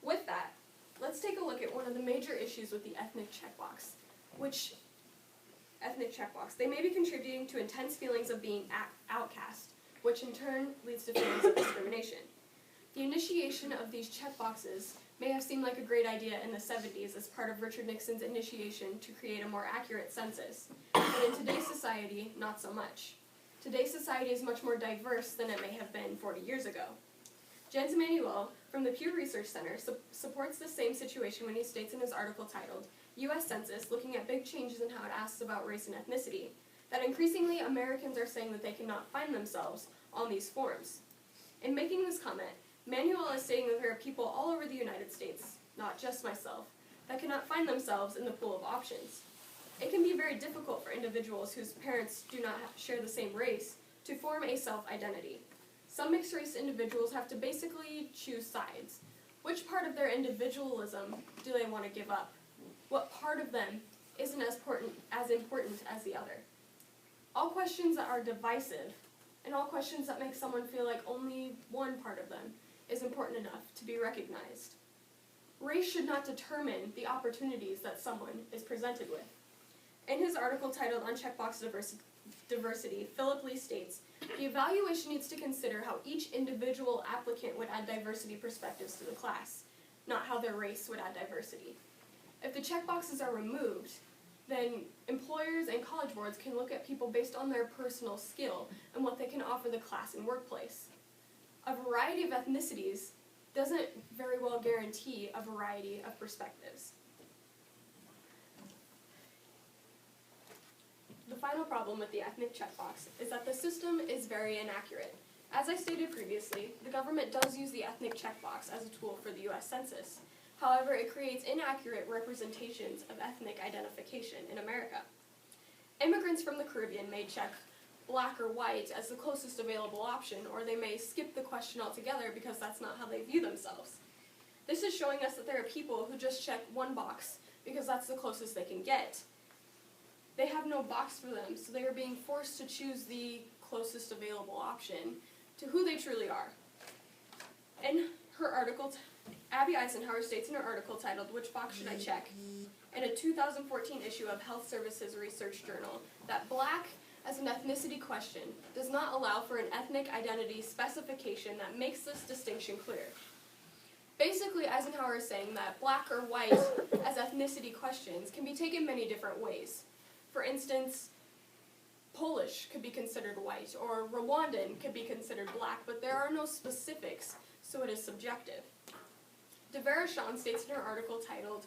With that, let's take a look at one of the major issues with the ethnic checkbox, they may be contributing to intense feelings of being outcast, which in turn leads to feelings of discrimination. The initiation of these checkboxes may have seemed like a great idea in the 70s as part of Richard Nixon's initiation to create a more accurate census, but in today's society, not so much. Today's society is much more diverse than it may have been 40 years ago. Jens Emanuel from the Pew Research Center supports the same situation when he states in his article titled, U.S. Census, Looking at Big Changes in How It Asks About Race and Ethnicity, that increasingly Americans are saying that they cannot find themselves on these forms. In making this comment, Manuel is stating that there are people all over the United States, not just myself, that cannot find themselves in the pool of options. It can be very difficult for individuals whose parents do not share the same race to form a self-identity. Some mixed-race individuals have to basically choose sides. Which part of their individualism do they want to give up? What part of them isn't as important as the other? All questions that are divisive, and all questions that make someone feel like only one part of them is important enough to be recognized. Race should not determine the opportunities that someone is presented with. In his article titled On Checkbox Diversity, Philip Lee states, the evaluation needs to consider how each individual applicant would add diversity perspectives to the class, not how their race would add diversity. If the checkboxes are removed, then employers and college boards can look at people based on their personal skill and what they can offer the class and workplace. A variety of ethnicities doesn't very well guarantee a variety of perspectives. The final problem with the ethnic checkbox is that the system is very inaccurate. As I stated previously, the government does use the ethnic checkbox as a tool for the U.S. Census. However, it creates inaccurate representations of ethnic identification in America. Immigrants from the Caribbean may check black or white as the closest available option, or they may skip the question altogether because that's not how they view themselves. This is showing us that there are people who just check one box because that's the closest they can get. They have no box for them, so they are being forced to choose the closest available option to who they truly are. In her article, Abby Eisenhower states in her article titled, Which Box Should I Check?, in a 2014 issue of Health Services Research Journal, that black as an ethnicity question does not allow for an ethnic identity specification that makes this distinction clear. Basically, Eisenhower is saying that black or white as ethnicity questions can be taken many different ways. For instance, Polish could be considered white, or Rwandan could be considered black, but there are no specifics, so it is subjective. De Verachon states in her article titled,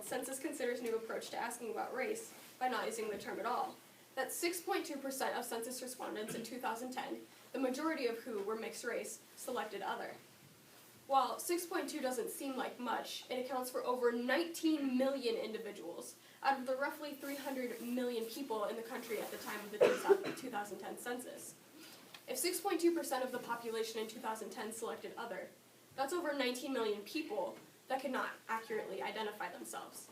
Census Considers New Approach to Asking About Race, by not using the term at all, that 6.2% of census respondents in 2010, the majority of who were mixed race, selected other. While 6.2 doesn't seem like much, it accounts for over 19 million individuals out of the roughly 300 million people in the country at the time of the 2010 census. If 6.2% of the population in 2010 selected other, that's over 19 million people that cannot accurately identify themselves.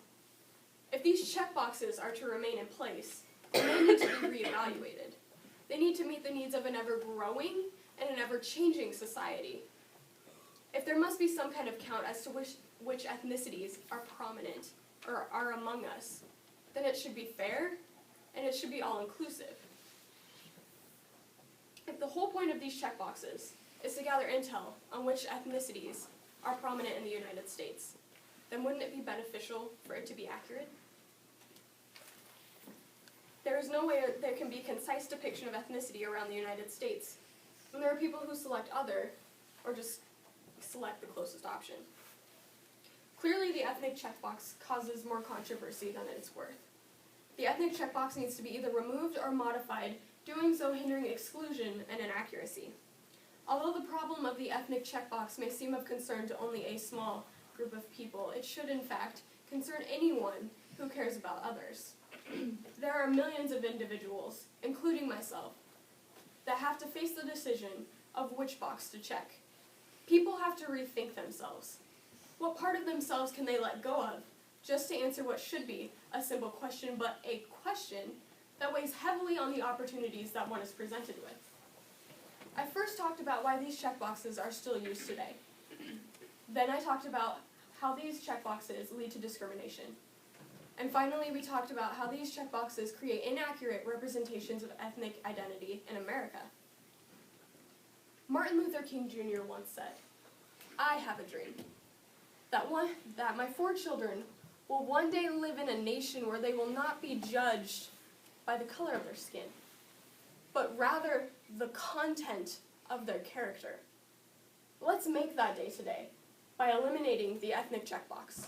If these checkboxes are to remain in place, they need to be reevaluated. They need to meet the needs of an ever-growing and an ever-changing society. If there must be some kind of count as to which ethnicities are prominent or are among us, then it should be fair and it should be all-inclusive. If the whole point of these checkboxes is to gather intel on which ethnicities are prominent in the United States, then wouldn't it be beneficial for it to be accurate? There is no way there can be a concise depiction of ethnicity around the United States when there are people who select other or just select the closest option. Clearly, the ethnic checkbox causes more controversy than it's worth. The ethnic checkbox needs to be either removed or modified, doing so hindering exclusion and inaccuracy. Although the problem of the ethnic checkbox may seem of concern to only a small group of people, it should in fact concern anyone who cares about others. There are millions of individuals, including myself, that have to face the decision of which box to check. People have to rethink themselves. What part of themselves can they let go of just to answer what should be a simple question, but a question that weighs heavily on the opportunities that one is presented with? I first talked about why these checkboxes are still used today. Then I talked about how these checkboxes lead to discrimination. And finally, we talked about how these checkboxes create inaccurate representations of ethnic identity in America. Martin Luther King Jr. once said, "I have a dream that my 4 children will one day live in a nation where they will not be judged by the color of their skin, but rather the content of their character." Let's make that day today by eliminating the ethnic checkbox.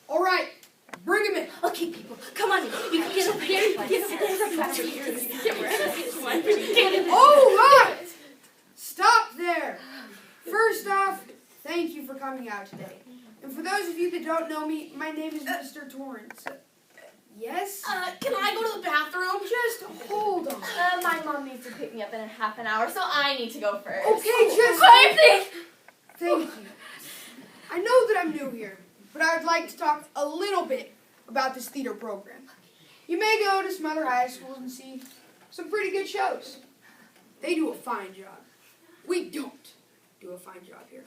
All right, bring him in. Okay, people, come on in. You can get over here. All right, stop there. First off, thank you for coming out today. And for those of you that don't know me, my name is Mr. Torrance. Yes? Can I go to the bathroom? Just hold on. My mom needs to pick me up in a half an hour, so I need to go first. Okay, just... Quiet, Thank you. I know that I'm new here, but I would like to talk a little bit about this theater program. You may go to some other high schools and see some pretty good shows. They do a fine job. We don't do a fine job here.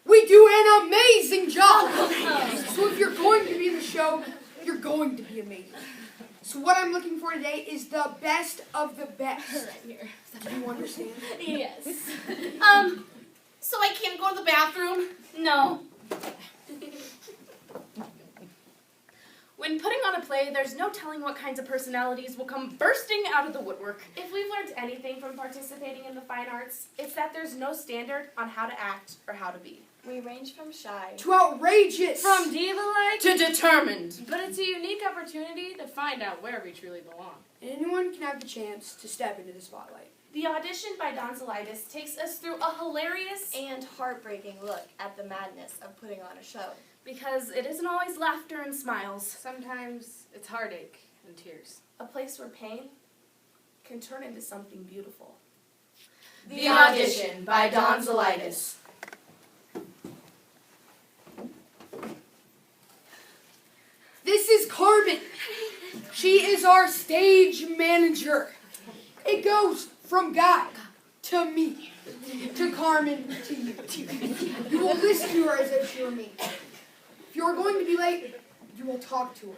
We do an amazing job. So if you're going to be in the show, you're going to be amazing. So what I'm looking for today is the best of the best. Right here. Do you understand? Yes. So I can't go to the bathroom? No. When putting on a play, there's no telling what kinds of personalities will come bursting out of the woodwork. If we've learned anything from participating in the fine arts, it's that there's no standard on how to act or how to be. We range from shy To outrageous. From diva-like to determined. But it's a unique opportunity to find out where we truly belong. Anyone can have the chance to step into the spotlight. The audition by Donzelitis takes us through a hilarious and heartbreaking look at the madness of putting on a show. Because it isn't always laughter and smiles. Sometimes it's heartache and tears. A place where pain can turn into something beautiful. The Audition by Donzelitis. This is Carmen. She is our stage manager. It goes from God to me, to Carmen, to you. You will listen to her as if she were me. If you are going to be late, you will talk to her.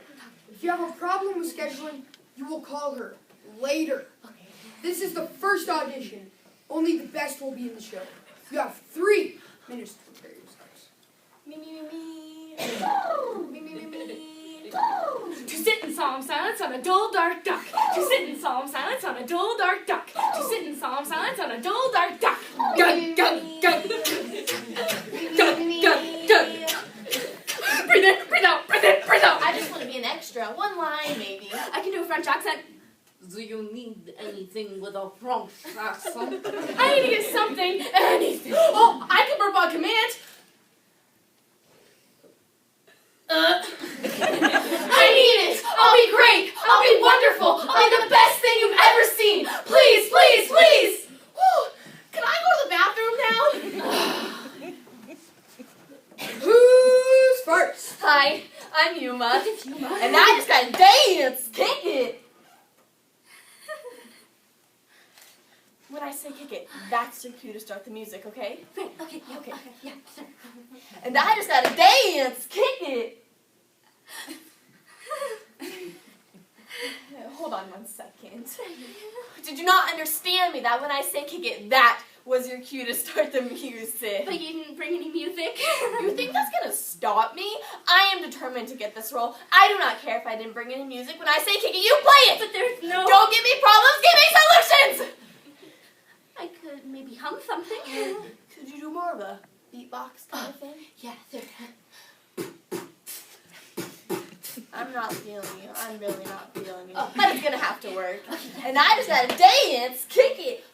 If you have a problem with scheduling, you will call her later. This is the first audition. Only the best will be in the show. You have 3 minutes to prepare yourselves. Me, me, me, me. Me, me, me, me. To sit in solemn silence on a dull dark duck. To sit in solemn silence on a dull dark duck. To sit in solemn silence on a dull dark duck. Gun, gun, gun. Gun, gun, gun. Breathe in, breathe out, breathe in, breathe out. I just want to be an extra. 1 line, maybe. I can do a French accent. Do you need anything with a French accent? I need to get something, anything. Oh, I can burp on command. I need it. I'll be great. I'll be wonderful. I'll be the best thing you've ever seen. Please, please, please. Whew. Can I go to the bathroom now? Who's first? Hi, I'm Yuma. And I just got to dance. Kick it. When I say kick it, that's your cue to start the music, okay? Okay, yeah, sure. And I just got to dance. Kick it. Hold on 1 second. Did you not understand me that when I say kick it, that was your cue to start the music? But you didn't bring any music. You think that's gonna stop me? I am determined to get this role. I do not care if I didn't bring any music. When I say kick it, you play it! But there's no... Don't give me problems, give me solutions! I could maybe hum something. Could you do more of a beatbox kind of thing? Yeah, there. I'm not feeling you. I'm really not feeling you. But it's gonna have to work. And I just gotta dance, kick it.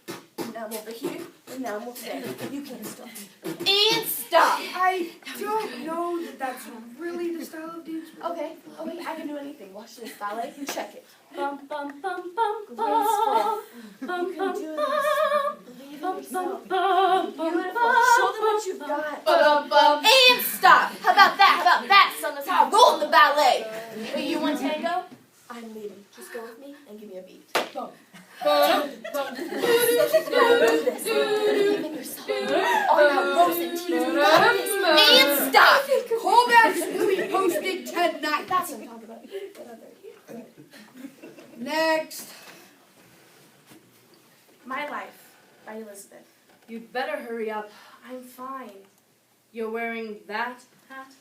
Now I'm over here, and now I'm over there. You can't stop me. And stop! I don't know that that's really the style of dance. Okay, I can do anything. Watch this ballet. Check it. Bum bum bum bum Graceful. bum You can bum do this. bum Believe in bum yourself. bum Beautiful. Show them what you've got. Ba-dum-bum. And stop. How about that? How about that, son? That's how I roll in the ballet. Wait, you want tango? I'm leading. Just go with me and give me a beat. Boom. Believe in yourself. All about rose and tears. And stop. Callbacks will be posted tonight. That's what I'm talking about. Next. My Life by Elizabeth. You'd better hurry up. I'm fine. You're wearing that hat?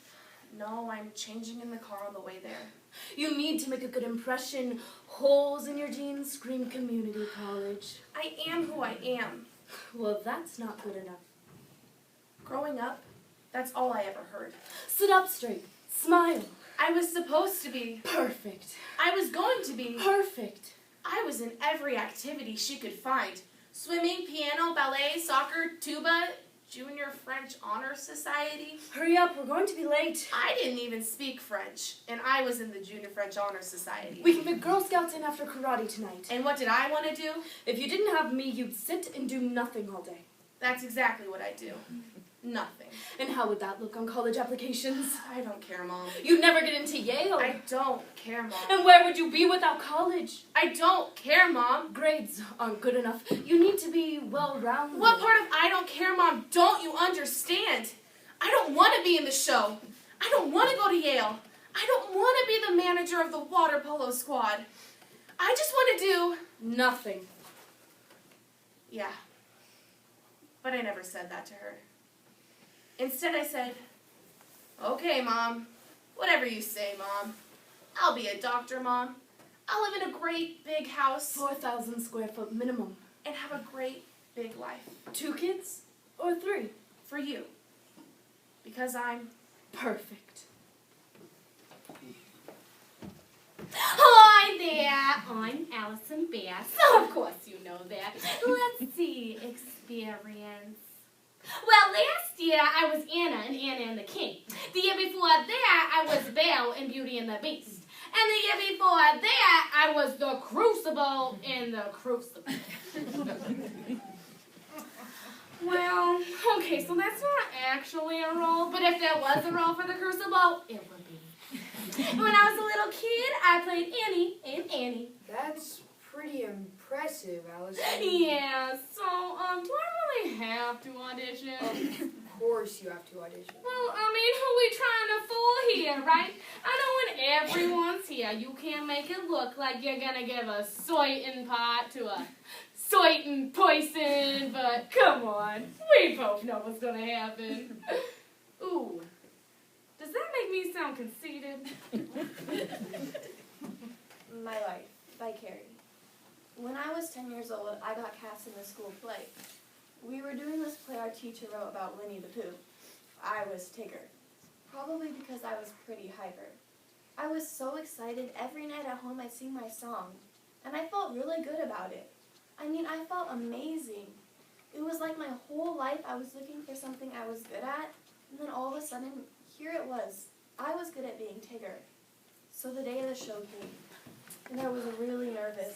No, I'm changing in the car on the way there. You need to make a good impression. Holes in your jeans scream community college. I am who I am. Well, that's not good enough. Growing up, that's all I ever heard. Sit up straight. Smile. I was supposed to be. Perfect. I was going to be. Perfect. I was in every activity she could find. Swimming, piano, ballet, soccer, tuba, Junior French Honor Society. Hurry up, we're going to be late. I didn't even speak French, and I was in the Junior French Honor Society. We can fit Girl Scouts in after karate tonight. And what did I want to do? If you didn't have me, you'd sit and do nothing all day. That's exactly what I do. Nothing. And how would that look on college applications? I don't care, Mom. You'd never get into Yale. I don't care, Mom. And where would you be without college? I don't care, Mom. Grades aren't good enough. You need to be well-rounded. What part of I don't care, Mom, don't you understand? I don't want to be in the show. I don't want to go to Yale. I don't want to be the manager of the water polo squad. I just want to do nothing. Yeah. But I never said that to her. Instead I said, okay, Mom. Whatever you say, Mom. I'll be a doctor, Mom. I'll live in a great big house 4,000 square foot minimum. and have a great big life. 2 kids or 3? For you. Because I'm Perfect. Hi there, I'm Allison Bass. Of course you know that. Let's see, experience. Well, last year I was Anna in Anna and the King. The year before that I was Belle in Beauty and the Beast. And the year before that I was the Crucible in the Crucible. Well, okay, so that's not actually a role, but if there was a role for the Crucible, it would be. When I was a little kid, I played Annie in Annie. That's pretty impressive, Allison. Yeah, so, do I really have to audition? Of course you have to audition. Well, I mean, who we trying to fool here, right? I know when everyone's here, you can't make it look like you're gonna give a soitin pot to a soitin poison, but come on, we both know what's gonna happen. Ooh, does that make me sound conceited? My Life by Carrie. When I was 10 years old, I got cast in the school play. We were doing this play our teacher wrote about Winnie the Pooh. I was Tigger, probably because I was pretty hyper. I was so excited every night at home I'd sing my song, and I felt really good about it. I mean, I felt amazing. It was like my whole life I was looking for something I was good at, and then all of a sudden, here it was. I was good at being Tigger. So the day of the show came, and I was really nervous.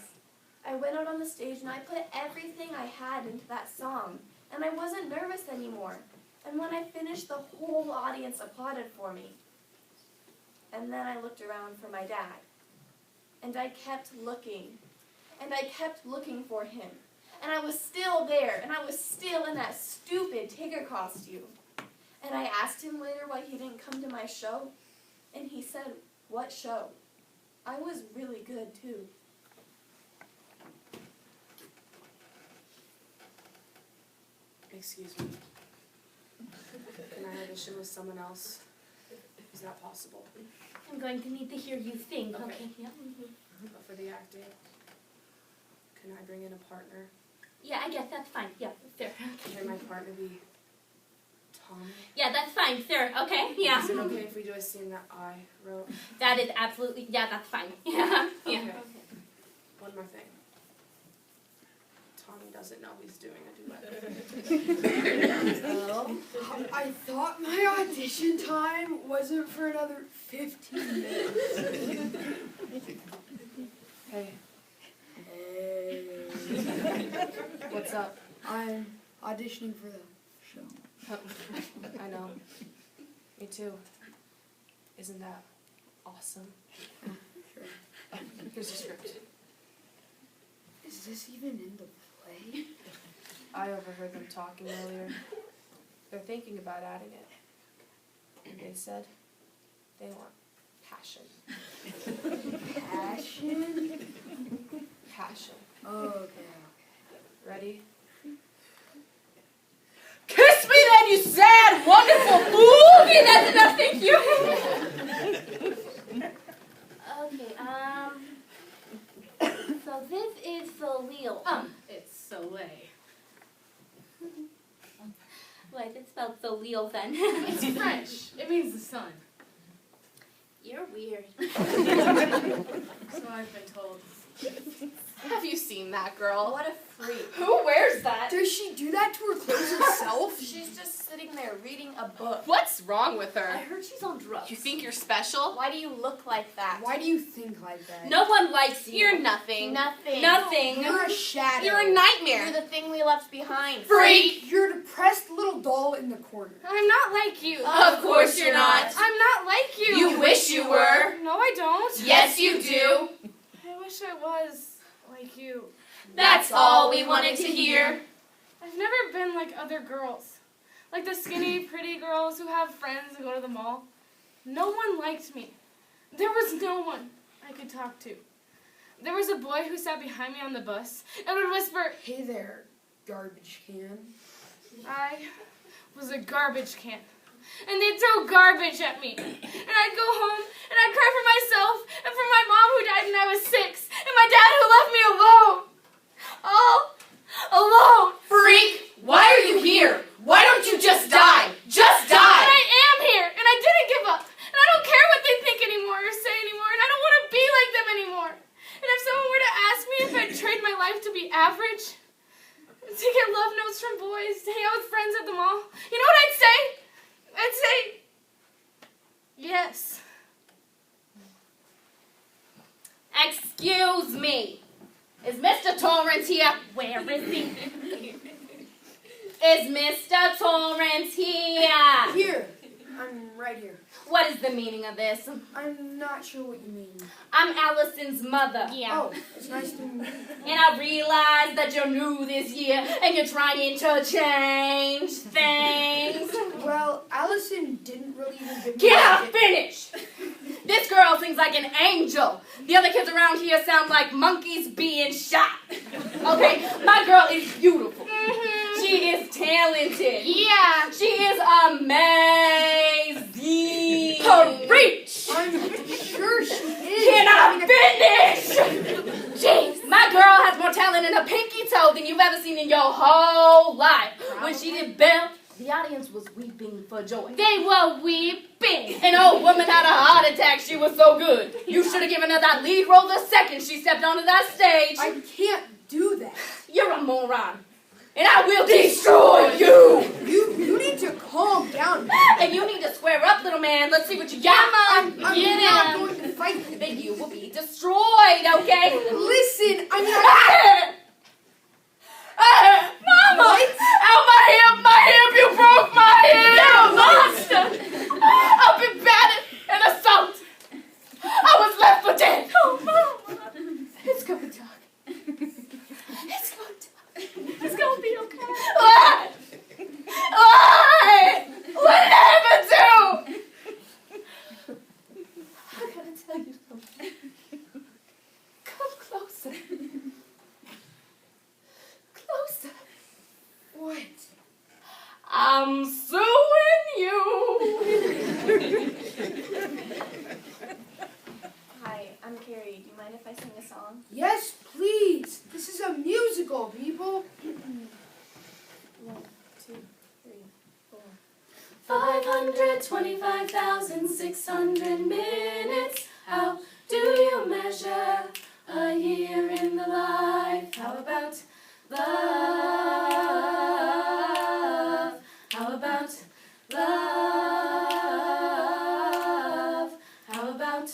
I went out on the stage and I put everything I had into that song, and I wasn't nervous anymore. And when I finished, the whole audience applauded for me. And then I looked around for my dad, and I kept looking, and I kept looking for him. And I was still there, and I was still in that stupid Tigger costume. And I asked him later why he didn't come to my show, and he said, "What show?" I was really good, too. Excuse me. Can I audition with someone else? Is that possible? I'm going to need to hear you sing, Okay. okay? Yeah. But for the acting, can I bring in a partner? Yeah, I guess that's fine. Yeah, sure. Can my partner be Tommy? Yeah, that's fine, sure. Okay, yeah. Is it okay if we do a scene that I wrote? That is absolutely, yeah, that's fine. Yeah, yeah. Okay. One more thing. Tommy doesn't know he's doing a duet. I thought my audition time wasn't for another 15 minutes. Hey. What's up? I'm auditioning for the show. I know. Me too. Isn't that awesome? Sure. Here's the script. Is this even in the play? I overheard them talking earlier. They're thinking about adding it. And they said they want passion. Passion? Passion. Okay. Ready? Kiss me then, you sad, wonderful fool! Okay, that's enough, thank you. Okay, so this is Soleil. It's Soleil. Why is it spelled Soleil then? It's French. It means the sun. You're weird. So I've been told. Have you seen that girl? What a freak. Who wears that? Does she do that to her clothes herself? She's just sitting there reading a book. What's wrong with I her? heard she's on drugs. You think you're special? Why do you look like that? Why do you think like that? No one likes you. You're nothing. Nothing. Nothing. You're a shadow. You're a You're nightmare. the thing we left behind. Freak. You're a depressed little doll in the corner. I'm not like you. Of course you're not. I'm not like you. You wish you were. No, I don't. Yes, you do. I wish I was like you. That's all we wanted to hear. I've never been like other girls. like the skinny, pretty girls who have friends and go to the mall. No one liked me. There was no one I could talk to. There was a boy who sat behind me on the bus and would whisper, Hey there, garbage can. I was a garbage can. And they'd throw garbage at me. And I'd go home and I'd cry for myself and for my mom who died when I was 6 and my dad who left me alone. All alone. Freak! Why are you here? Why don't you just die? Just But die! I am here and I didn't give up. And I don't care what they think anymore or say anymore. And I don't want to be like them anymore. And if someone were to ask me if I'd trade my life to be average, to get love notes from boys, to hang out with friends at the mall, you know what I'd say? I'd say, yes. Excuse me. Is Mr. Torrance here? Where is he? Is Mr. Torrance here? Here. I'm right here. What is the meaning of this? I'm not sure what you mean. I'm Allison's mother. Oh, it's nice to meet you. And I realize that you're new this year and you're trying to change things. Well, Allison didn't really even give me Can I a- finish? This girl sings like an angel. The other kids around here sound like monkeys being shot. Okay, my girl is beautiful. She is talented. Yeah. She is amazing. Preach! I'm sure she is. Can I finish? Jeez, my girl has more talent in her pinky toe than you've ever seen in your whole life. When she did Belle, the audience was weeping for joy. They were weeping. An old woman had a heart attack. She was so good. You should have given her that lead role the second she stepped onto that stage. I can't do that. You're a moron. And I will destroy you. You need to calm down. And you need to square up, little man. Let's see what you got. I'm not going to fight you. Then you will be destroyed, okay? Listen, I'm not... Mama! What? Ow, my hip! My hip! You broke my hip! You're a monster! I've been battered and assaulted. I was left for dead. Oh, Mama! It's going to talk. It's going to talk. It's going to be okay. Why? Why? What did I ever do? I gotta tell you something. Come closer. Closer. What? I'm suing you. Hi, I'm Carrie. Do you mind if I sing a song? Yes, please. This is a musical, people. 1, 2, 3, 4. 525,600 minutes. How do you measure a year in the life? How about love? How about love? How about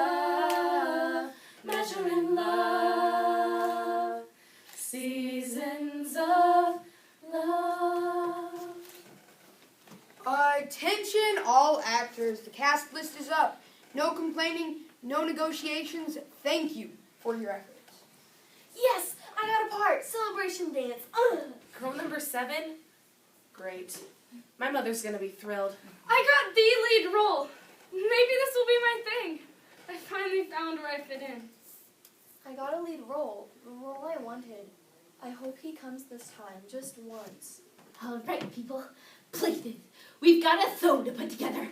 love? Measuring love. Seasons of love. Attention all actors. The cast list is up. No complaining, no negotiations. Thank you for your efforts. Yes, I got a part. Celebration dance. Girl number 7? Great. My mother's gonna be thrilled. I got the lead role. Maybe this will be my thing. I finally found where I fit in. I got a lead role. The role I wanted. I hope he comes this time, just once. All right, people. Please, we've got a show to put together.